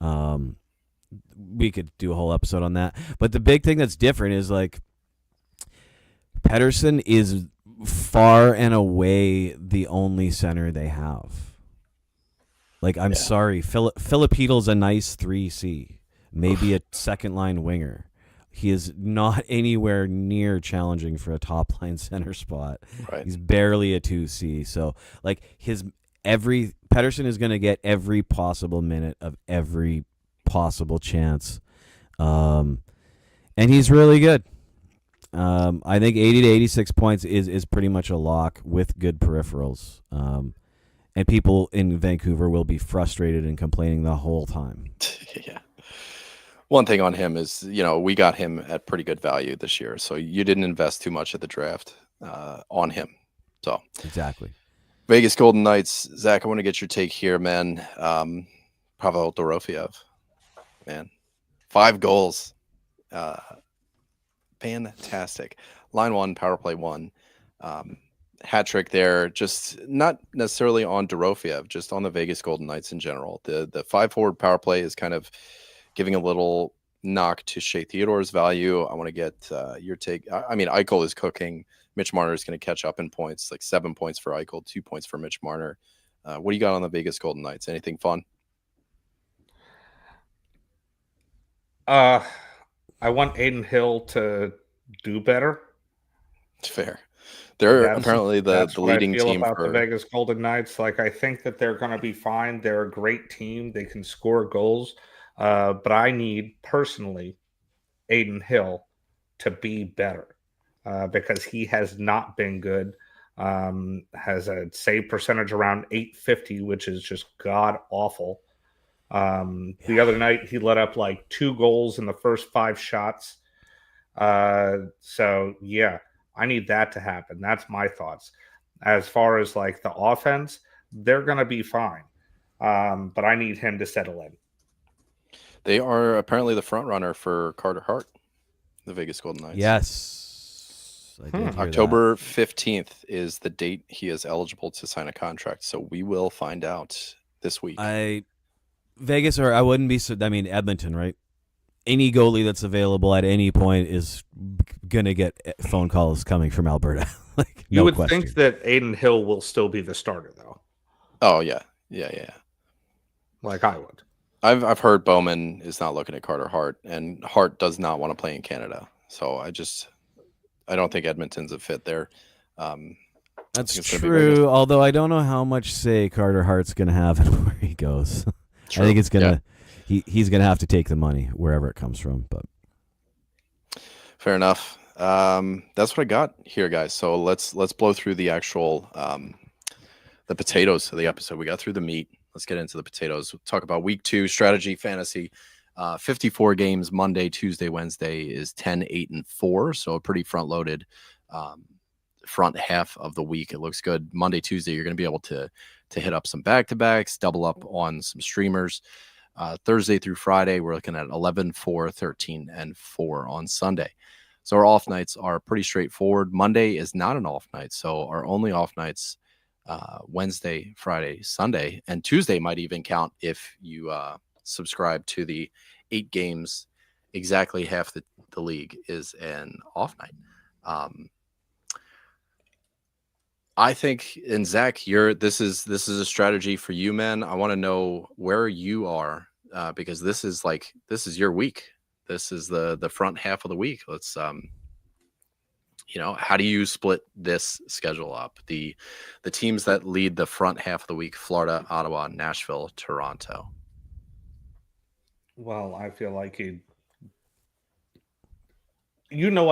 we could do a whole episode on that. But the big thing that's different is, like, Pettersson is far and away the only center they have. Like, I'm sorry, Filipito's a nice 3C, maybe a second line winger. He is not anywhere near challenging for a top line center spot. Right. He's barely a 2C. So, like, Pettersson is going to get every possible minute of every possible chance. And he's really good. I think 80 to 86 points is pretty much a lock with good peripherals. And people in Vancouver will be frustrated and complaining the whole time. Yeah. One thing on him is, we got him at pretty good value this year. So you didn't invest too much at the draft on him. So exactly. Vegas Golden Knights. Zach, I want to get your take here, man. Pavel Dorofeyev, man. 5 goals. Fantastic. Line 1, power play 1. Hat trick there. Just not necessarily on Dorofeyev, just on the Vegas Golden Knights in general. The 5-forward power play is kind of giving a little knock to Shea Theodore's value. I want to get your take. I mean, Eichel is cooking. Mitch Marner is going to catch up in points, like 7 points for Eichel, 2 points for Mitch Marner. What do you got on the Vegas Golden Knights? Anything fun? I want Aiden Hill to do better. Fair. They're apparently the leading team about for the Vegas Golden Knights. Like, I think that they're going to be fine. They're a great team. They can score goals. But I need, personally, Aiden Hill to be better because he has not been good. Has a save percentage around .850, which is just god awful. The other night, he let up like 2 goals in the first 5 shots. So, yeah, I need that to happen. That's my thoughts. As far as like the offense, they're going to be fine. But I need him to settle in. They are apparently the front runner for Carter Hart, the Vegas Golden Knights. Yes. I did hear October 15th is the date he is eligible to sign a contract. So we will find out this week. Vegas, or I wouldn't be. I mean, Edmonton, right? Any goalie that's available at any point is going to get phone calls coming from Alberta. Like, you no would question. think that Aiden Hill will still be the starter, though. Oh, yeah. Like I would. I've heard Bowman is not looking at Carter Hart, and Hart does not want to play in Canada. So I don't think Edmonton's a fit there. That's true, although I don't know how much say Carter Hart's going to have and where he goes. True. I think it's going to he's going to have to take the money wherever it comes from, but fair enough. That's what I got here, guys. So let's blow through the actual the potatoes of the episode. We got through the meat. Let's get into the potatoes. We'll talk about week 2 strategy fantasy. 54 games Monday, Tuesday, Wednesday is 10, 8, and 4. So a pretty front loaded front half of the week. It looks good. Monday, Tuesday, you're going to be able to hit up some back-to-backs, double up on some streamers. Thursday through Friday, we're looking at 11, 4, 13, and 4 on Sunday. So our off nights are pretty straightforward. Monday is not an off night. So our only off nights, Wednesday, Friday, Sunday, and Tuesday might even count if you subscribe to the 8 games. Exactly half the league is an off night. I think, and Zach, this is a strategy for you, man. I want to know where you are because this is your week. This is the front half of the week. Let's how do you split this schedule up? The teams that lead the front half of the week: Florida, Ottawa, Nashville, Toronto. Well, I feel like I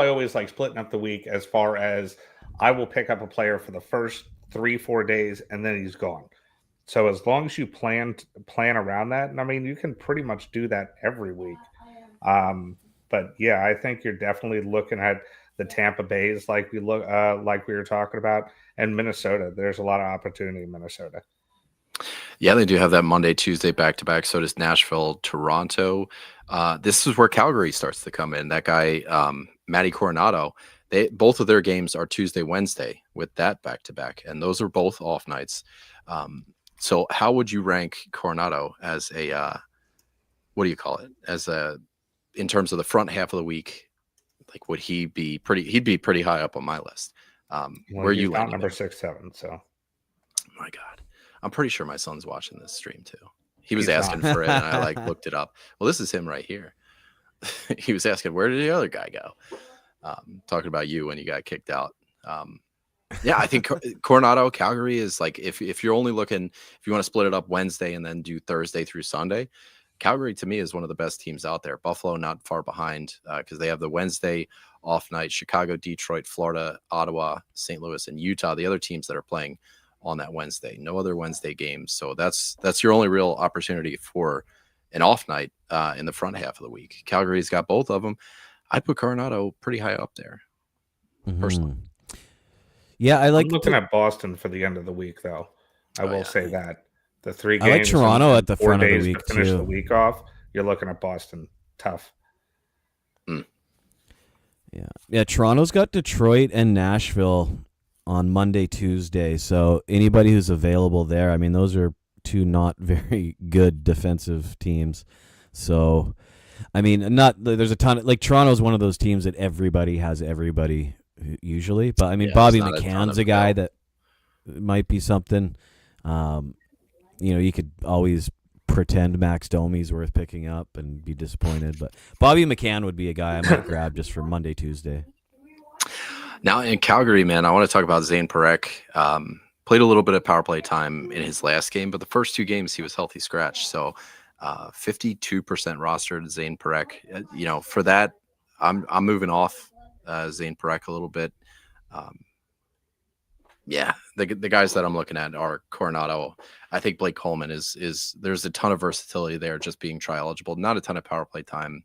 always like splitting up the week as far as I will pick up a player for the first 3-4 days and then he's gone. So as long as you plan around that, and I mean, you can pretty much do that every week. But yeah, I think you're definitely looking at the Tampa Bays like we were talking about, and Minnesota. There's a lot of opportunity in Minnesota. Yeah, they do have that Monday, Tuesday back-to-back. So does Nashville, Toronto. This is where Calgary starts to come in. That guy, Matty Coronado, both of their games are Tuesday, Wednesday with that back-to-back, and those are both off nights. So how would you rank Coronado as a what do you call it? In terms of the front half of the week? Like, would he be he'd be pretty high up on my list. Where are you landing? Number 6, 7. So, my God, I'm pretty sure my son's watching this stream too. He was asking for it, and I looked it up. Well, this is him right here. He was asking, where did the other guy go? Talking about you when you got kicked out. Yeah, I think Coronado, Calgary is like, if you're only looking, if you want to split it up Wednesday and then do Thursday through Sunday, Calgary to me is one of the best teams out there. Buffalo not far behind because they have the Wednesday off night. Chicago, Detroit, Florida, Ottawa, St. Louis, and Utah, the other teams that are playing on that Wednesday. No other Wednesday games. So that's your only real opportunity for an off night in the front half of the week. Calgary's got both of them. I'd put Coronado pretty high up there, personally. Yeah, I'm looking at Boston for the end of the week, though. I will say that. The 3 games. I like Toronto at the front of the week, to finish too. the week off. You're looking at Boston. Tough. Yeah. Toronto's got Detroit and Nashville on Monday, Tuesday. So anybody who's available there, I mean, those are 2 not very good defensive teams. So, I mean, there's a ton of, like, Toronto's one of those teams that everybody has everybody usually. But I mean, Yeah, Bobby there's not a ton McCann's of a guy avail. that might be something. You could always pretend Max Domi's worth picking up and be disappointed, but Bobby McCann would be a guy I might grab just for Monday, Tuesday. Now in Calgary, man, I want to talk about Zane Parekh. Played a little bit of power play time in his last game, but the first 2 games he was healthy scratch. So 52% rostered Zane Parekh. For that, I'm moving off Zane Parekh a little bit. Yeah, the guys that I'm looking at are Coronado. I think Blake Coleman is there's a ton of versatility there, just being try eligible. Not a ton of power play time,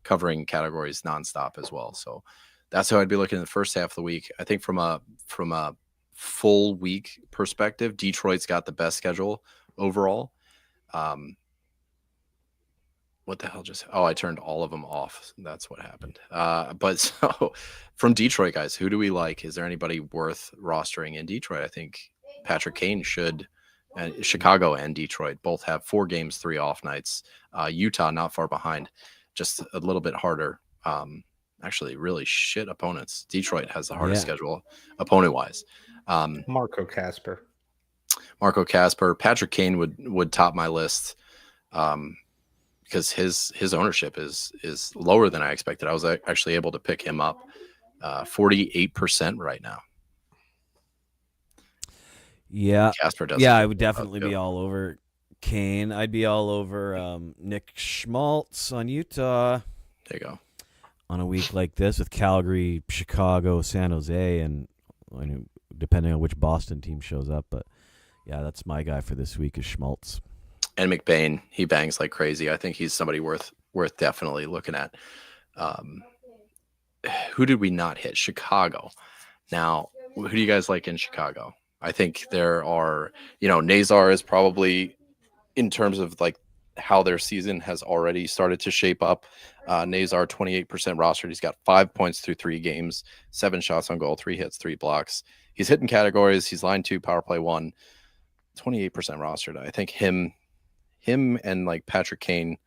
covering categories nonstop as well. So that's how I'd be looking at the first half of the week. I think from a full week perspective, Detroit's got the best schedule overall. What the hell I turned all of them off. That's what happened. But so from Detroit, guys, who do we like? Is there anybody worth rostering in Detroit? I think Patrick Kane should. And Chicago and Detroit both have 4 games, 3 off nights. Utah not far behind, just a little bit harder. Actually, really shit opponents. Detroit has the hardest schedule opponent-wise. Marco Casper, Patrick Kane would top my list. Because his ownership is lower than I expected. I was actually able to pick him up 48% right now. Yeah. Casper does. Yeah, I would definitely be all over Kane. I'd be all over Nick Schmaltz on Utah. There you go. On a week like this with Calgary, Chicago, San Jose, and depending on which Boston team shows up. But yeah, that's my guy for this week is Schmaltz. And McBain, he bangs like crazy. I think he's somebody worth definitely looking at. Who did we not hit? Chicago. Now, who do you guys like in Chicago? I think there are, Nazar is probably, in terms of like how their season has already started to shape up. Nazar 28% rostered. He's got 5 points through 3 games, 7 shots on goal, 3 hits, 3 blocks. He's hitting categories. He's line 2, power play 1, 28% rostered. I think him and like Patrick Kane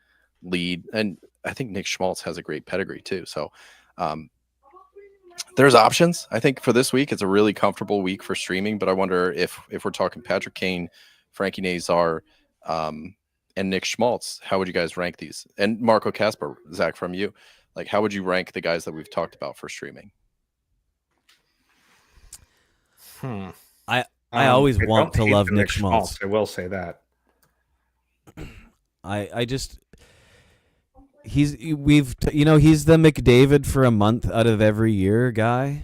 lead, and I think Nick Schmaltz has a great pedigree too. So there's options. I think for this week, it's a really comfortable week for streaming, but I wonder if we're talking Patrick Kane, Frankie Nazar, and Nick Schmaltz, how would you guys rank these? And Marco Casper, Zach, from you, like how would you rank the guys that we've talked about for streaming? I always want to love Nick Schmaltz. I will say that. He's the McDavid for a month out of every year guy.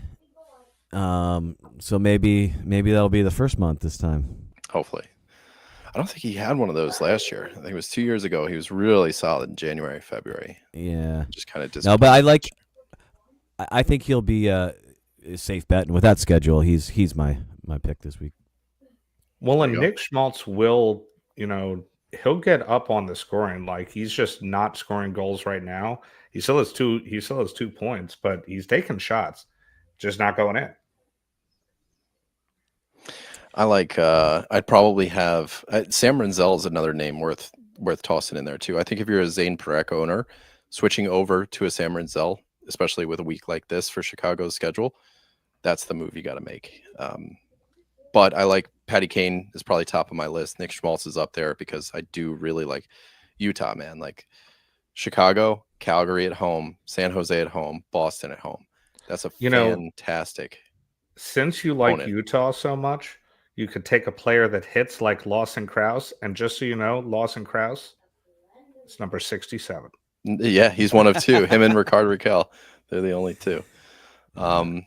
So maybe that'll be the first month this time. Hopefully. I don't think he had one of those last year. I think it was 2 years ago. He was really solid in January, February. Yeah. Just kind of no, but I think he'll be a safe bet, and with that schedule, he's my pick this week. Well, and Nick Schmaltz will, he'll get up on the scoring. Like he's just not scoring goals right now. He still has 2 points, but he's taking shots, just not going in. I like. I'd probably have Sam Renzel is another name worth tossing in there too. I think if you're a Zane Parekh owner, switching over to a Sam Renzel, especially with a week like this for Chicago's schedule, that's the move you got to make. But I like Patty Kane is probably top of my list. Nick Schmaltz is up there because I do really like Utah, man. Like Chicago, Calgary at home, San Jose at home, Boston at home. That's a fantastic. Since you like Utah so much, you could take a player that hits like Lawson Krause, and just so you know, Lawson Krause is number 67. Yeah, he's one of 2. Him and Rickard Rakell, they're the only 2. What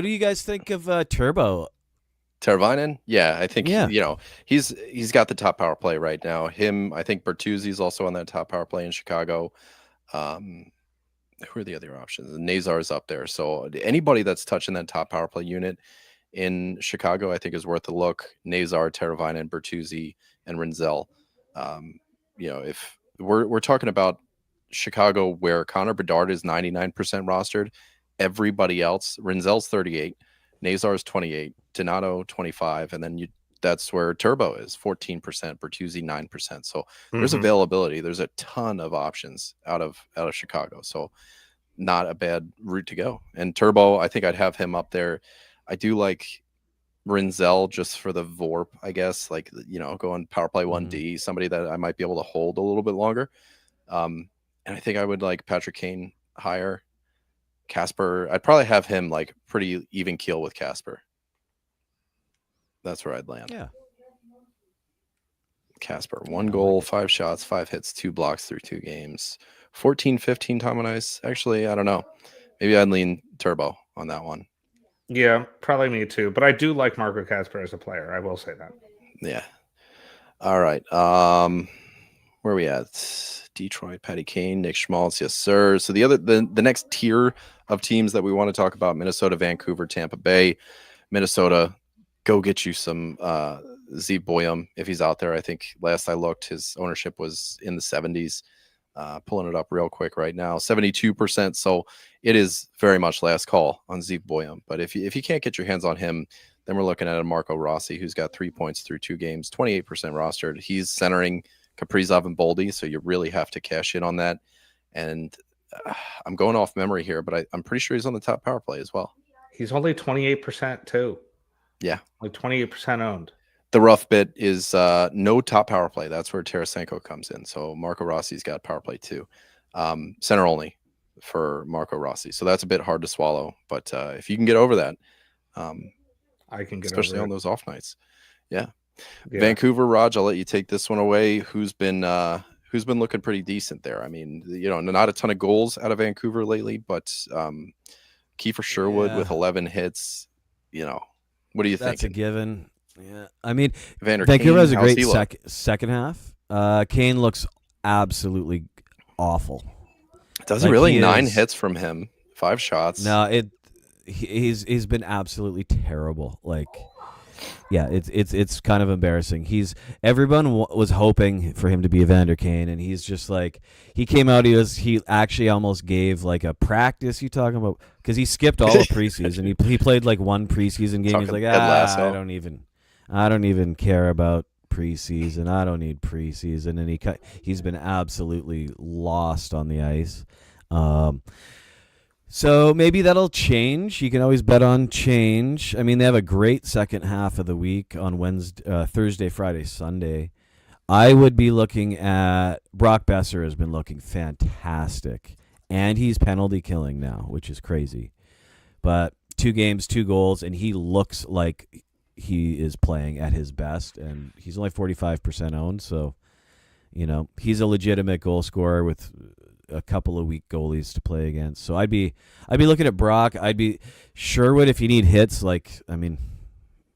do you guys think of Turbo? Teravainen? Yeah, I think he's got the top power play right now. I think Bertuzzi's also on that top power play in Chicago. Who are the other options? Nazar's up there. So anybody that's touching that top power play unit in Chicago, I think is worth a look. Nazar, Teravainen, Bertuzzi, and Renzel. If we're talking about Chicago where Connor Bedard is 99% rostered, everybody else, Renzel's 38, Nazar's 28, Donato 25, and then that's where Turbo is 14%, Bertuzzi 9%. So there's availability. There's a ton of options out of Chicago. So not a bad route to go. And Turbo, I think I'd have him up there. I do like Rinzel just for the VORP, I guess, like, going power play 1D, somebody that I might be able to hold a little bit longer. And I think I would like Patrick Kane higher. Casper, I'd probably have him like pretty even keel with Casper. That's where I'd land. Yeah. Casper, 1 goal, 5 shots, 5 hits, 2 blocks through 2 games, 14-15 time on ice. Actually, I don't know. Maybe I'd lean Turbo on that one. Yeah, probably me too. But I do like Marco Casper as a player. I will say that. Yeah. All right. Where are we at? Detroit, Patty Kane, Nick Schmaltz. Yes, sir. So the next tier of teams that we want to talk about: Minnesota, Vancouver, Tampa Bay. Minnesota, go get you some Zeev Boyum if he's out there. I think last I looked, his ownership was in the 70s. Pulling it up real quick right now, 72%. So it is very much last call on Zeev Boyum. But if you can't get your hands on him, then we're looking at a Marco Rossi who's got 3 points through 2 games, 28% rostered. He's centering Kaprizov and Boldy, so you really have to cash in on that. And I'm going off memory here, but I'm pretty sure he's on the top power play as well. He's only 28% too. Yeah. Like 28% owned. The rough bit is no top power play. That's where Tarasenko comes in. So Marco Rossi's got power play too. Center only for Marco Rossi. So that's a bit hard to swallow. But if you can get over that, I can get especially over on it. those off nights. Yeah. Vancouver, Raj, I'll let you take this one away. Who's been looking pretty decent there? I mean, not a ton of goals out of Vancouver lately, but Kiefer Sherwood with 11 hits. What do you think? That's a given. Yeah, I mean, Vancouver Kane, has a great second half. Kane looks absolutely awful. Does he really? 9 hits from him, 5 shots. No, he's been absolutely terrible. Like, yeah, it's kind of embarrassing. Everyone was hoping for him to be Evander Kane, and he's just like, he came out. He actually almost gave like a practice. You talking about, because he skipped all of preseason. He played like one preseason game. He's like, I don't even care about preseason. I don't need preseason. And he's been absolutely lost on the ice. So maybe that'll change. You can always bet on change. I mean, they have a great second half of the week on Thursday, Friday, Sunday. I would be looking at Brock Besser has been looking fantastic, and he's penalty killing now, which is crazy. But 2 games, 2 goals, and he looks like he is playing at his best, and he's only 45% owned. So, he's a legitimate goal scorer with a couple of weak goalies to play against. So I'd be looking at Brock. I'd be Sherwood if you need hits. Like, I mean,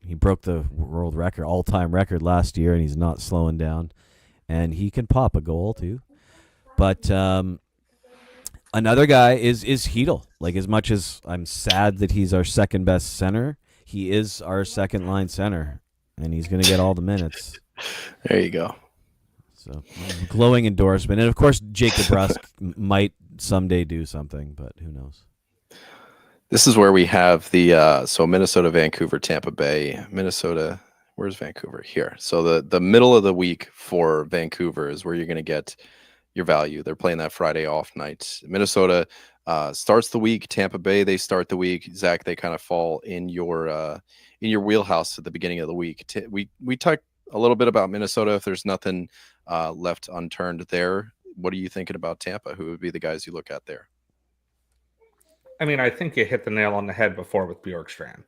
he broke the world record, all-time record last year, and he's not slowing down. And he can pop a goal too. But another guy is Hedl. Like, as much as I'm sad that he's our second best center, he is our second line center, and he's going to get all the minutes. There you go. So, glowing endorsement. And, of course, Jake DeBrusk might someday do something, but who knows? This is where we have the Minnesota, Vancouver, Tampa Bay. Minnesota, where's Vancouver? Here. So the middle of the week for Vancouver is where you're going to get your value. They're playing that Friday off night. Minnesota starts the week. Tampa Bay, they start the week. Zach, they kind of fall in your wheelhouse at the beginning of the week. We talked a little bit about Minnesota. If there's nothing left unturned there, what are you thinking about Tampa? Who would be the guys you look at there? I mean, I think you hit the nail on the head before with Bjorkstrand.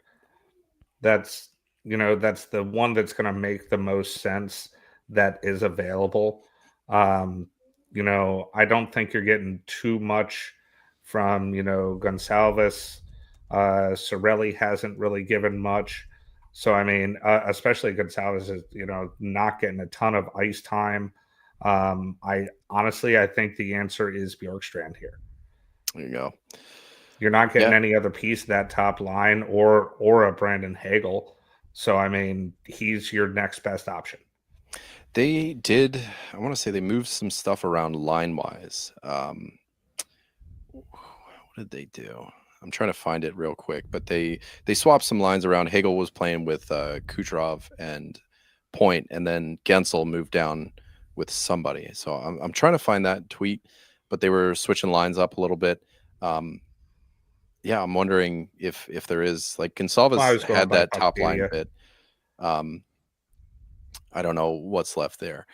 That's the one that's going to make the most sense that is available. I don't think you're getting too much from, Gonçalves. Cirelli hasn't really given much. So, I mean, especially Gonçalves is, not getting a ton of ice time. I think the answer is Bjorkstrand here. There you go. You're not getting any other piece of that top line or a Brandon Hagel. So, I mean, he's your next best option. They moved some stuff around line-wise. What did they do? I'm trying to find it real quick, but they swapped some lines around. Hagel was playing with Kucherov and Point, and then Gensel moved down with somebody. So I'm trying to find that tweet, but they were switching lines up a little bit. Um, yeah, I'm wondering if there is like I Gonsalves was going had by that top line Puckpedia. bit. Um, I don't know what's left there.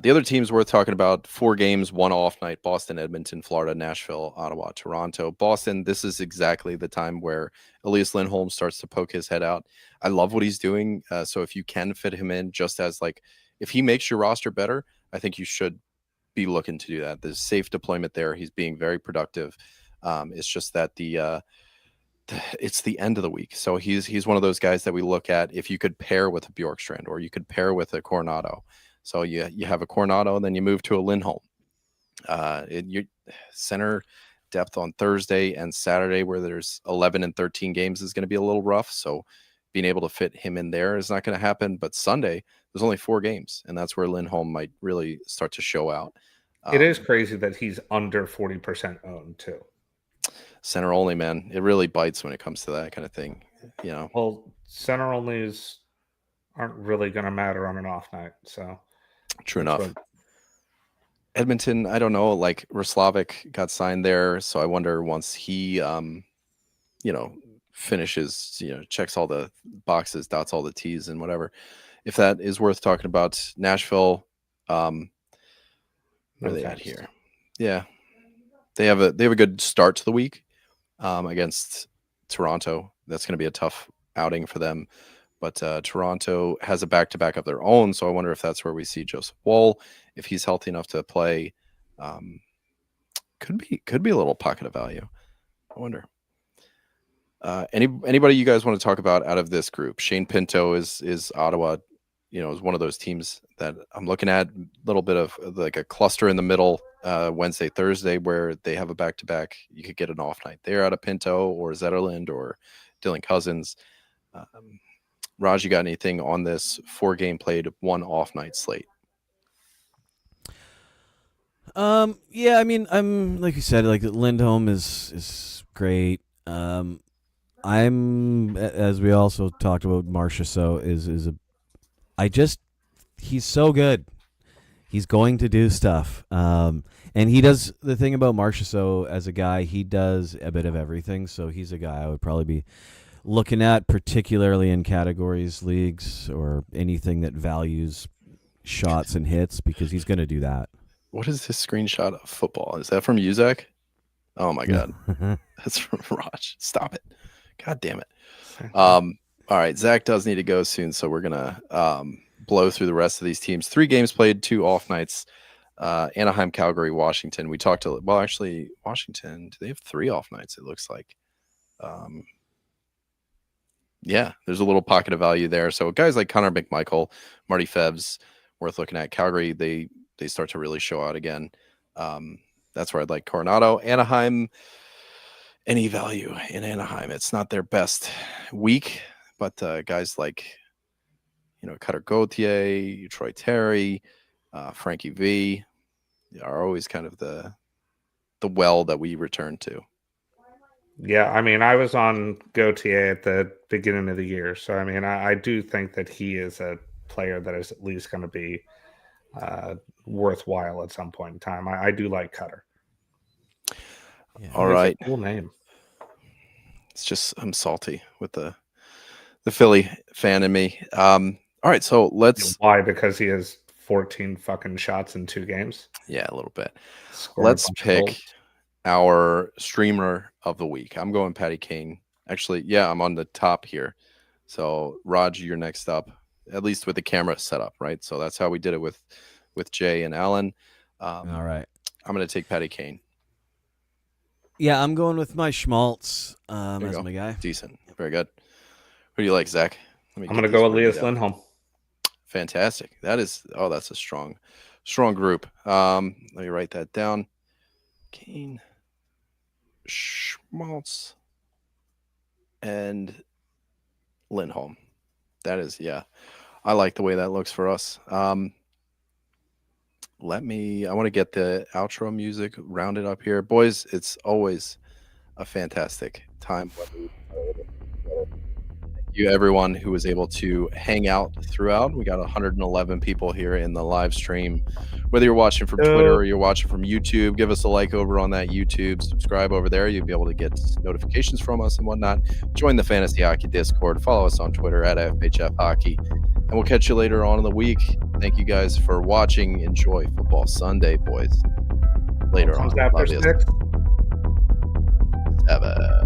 The other teams worth talking about: 4 games, 1 off night: Boston, Edmonton, Florida, Nashville, Ottawa, Toronto. Boston, this is exactly the time where Elias Lindholm starts to poke his head out. I love what he's doing. So if you can fit him in, just as like if he makes your roster better, I think you should be looking to do that. There's safe deployment there. He's being very productive. It's just that it's the end of the week, so he's one of those guys that we look at. If you could pair with a Bjorkstrand, or you could pair with a Coronado, so you have a Coronado, and then you move to a Lindholm. Your center depth on Thursday and Saturday, where there's 11 and 13 games, is going to be a little rough. So being able to fit him in there is not going to happen. But Sunday, there's only 4 games, and that's where Lindholm might really start to show out. It is crazy that he's under 40% owned too. Center only, man. It really bites when it comes to that kind of thing. You know, Well, center onlys aren't really going to matter on an off night. So true that's enough. Edmonton, I don't know. Like Roslovic got signed there, so I wonder once he, finishes, checks all the boxes, dots all the T's, and whatever, if that is worth talking about. Nashville, where No are they at thanks. here? Yeah, they have a good start to the week against Toronto. That's going to be a tough outing for them. But Toronto has a back-to-back of their own, so I wonder if that's where we see Joseph Woll, if he's healthy enough to play. Could be a little pocket of value. I wonder. Anybody you guys want to talk about out of this group? Shane Pinto is Ottawa. Is one of those teams that I'm looking at. A little bit of like a cluster in the middle, Wednesday, Thursday, where they have a back-to-back. You could get an off night there out of Pinto or Zetterland or Dylan Cousins. Raj, you got anything on this 4-game played, 1 off night slate? Yeah, I mean, I'm like you said, like Lindholm is great. I'm, as we also talked about, Marcia. So he's so good. He's going to do stuff. And he does the thing about Marcia. So as a guy, he does a bit of everything. So he's a guy I would probably be looking at, particularly in categories, leagues, or anything that values shots and hits, because he's going to do that. What is this screenshot of football? Is that from Uzak? Oh my god, that's from Raj. Stop it! God damn it! All right, Zach does need to go soon, so we're gonna blow through the rest of these teams. 3 games played, 2 off nights. Anaheim, Calgary, Washington. We talked to actually Washington. Do they have 3 off nights? It looks like. Yeah, there's a little pocket of value there. So guys like Connor McMichael, Marty Febs, worth looking at. Calgary, they start to really show out again. That's where I'd like Coronado. Anaheim, any value in Anaheim? It's not their best week, but guys like Cutter Gauthier, Troy Terry, Frankie V are always kind of the well that we return to. Yeah, I mean, I was on Gauthier at the beginning of the year, so I mean, I do think that he is a player that is at least going to be worthwhile at some point in time. I do like Cutter. Yeah. All right, cool name. It's just I'm salty with the Philly fan in me. All right, so let's. Why? Because he has 14 fucking shots in 2 games. Yeah, a little bit. Let's pick our streamer of the week. I'm going Patty Kane. Actually, yeah, I'm on the top here. So, Raj, you're next up, at least with the camera set up, right? So that's how we did it with Jay and Alan. All right. I'm going to take Patty Kane. Yeah, I'm going with my Schmaltz as my guy. Decent. Very good. Who do you like, Zach? I'm going to go with Elias Lindholm. Fantastic. That's a strong group. Let me write that down. Kane, Schmaltz, and Lindholm. That is, yeah. I like the way that looks for us. I want to get the outro music rounded up here. Boys, it's always a fantastic time. you everyone who was able to hang out throughout. We got 111 people here in the live stream. Whether you're watching from Twitter or you're watching from YouTube, give us a like over on that YouTube. Subscribe over there. You'll be able to get notifications from us and whatnot. Join the Fantasy Hockey Discord. Follow us on Twitter at FHF Hockey. And we'll catch you later on in the week. Thank you guys for watching. Enjoy Football Sunday, boys. Later on. After 6. Love you.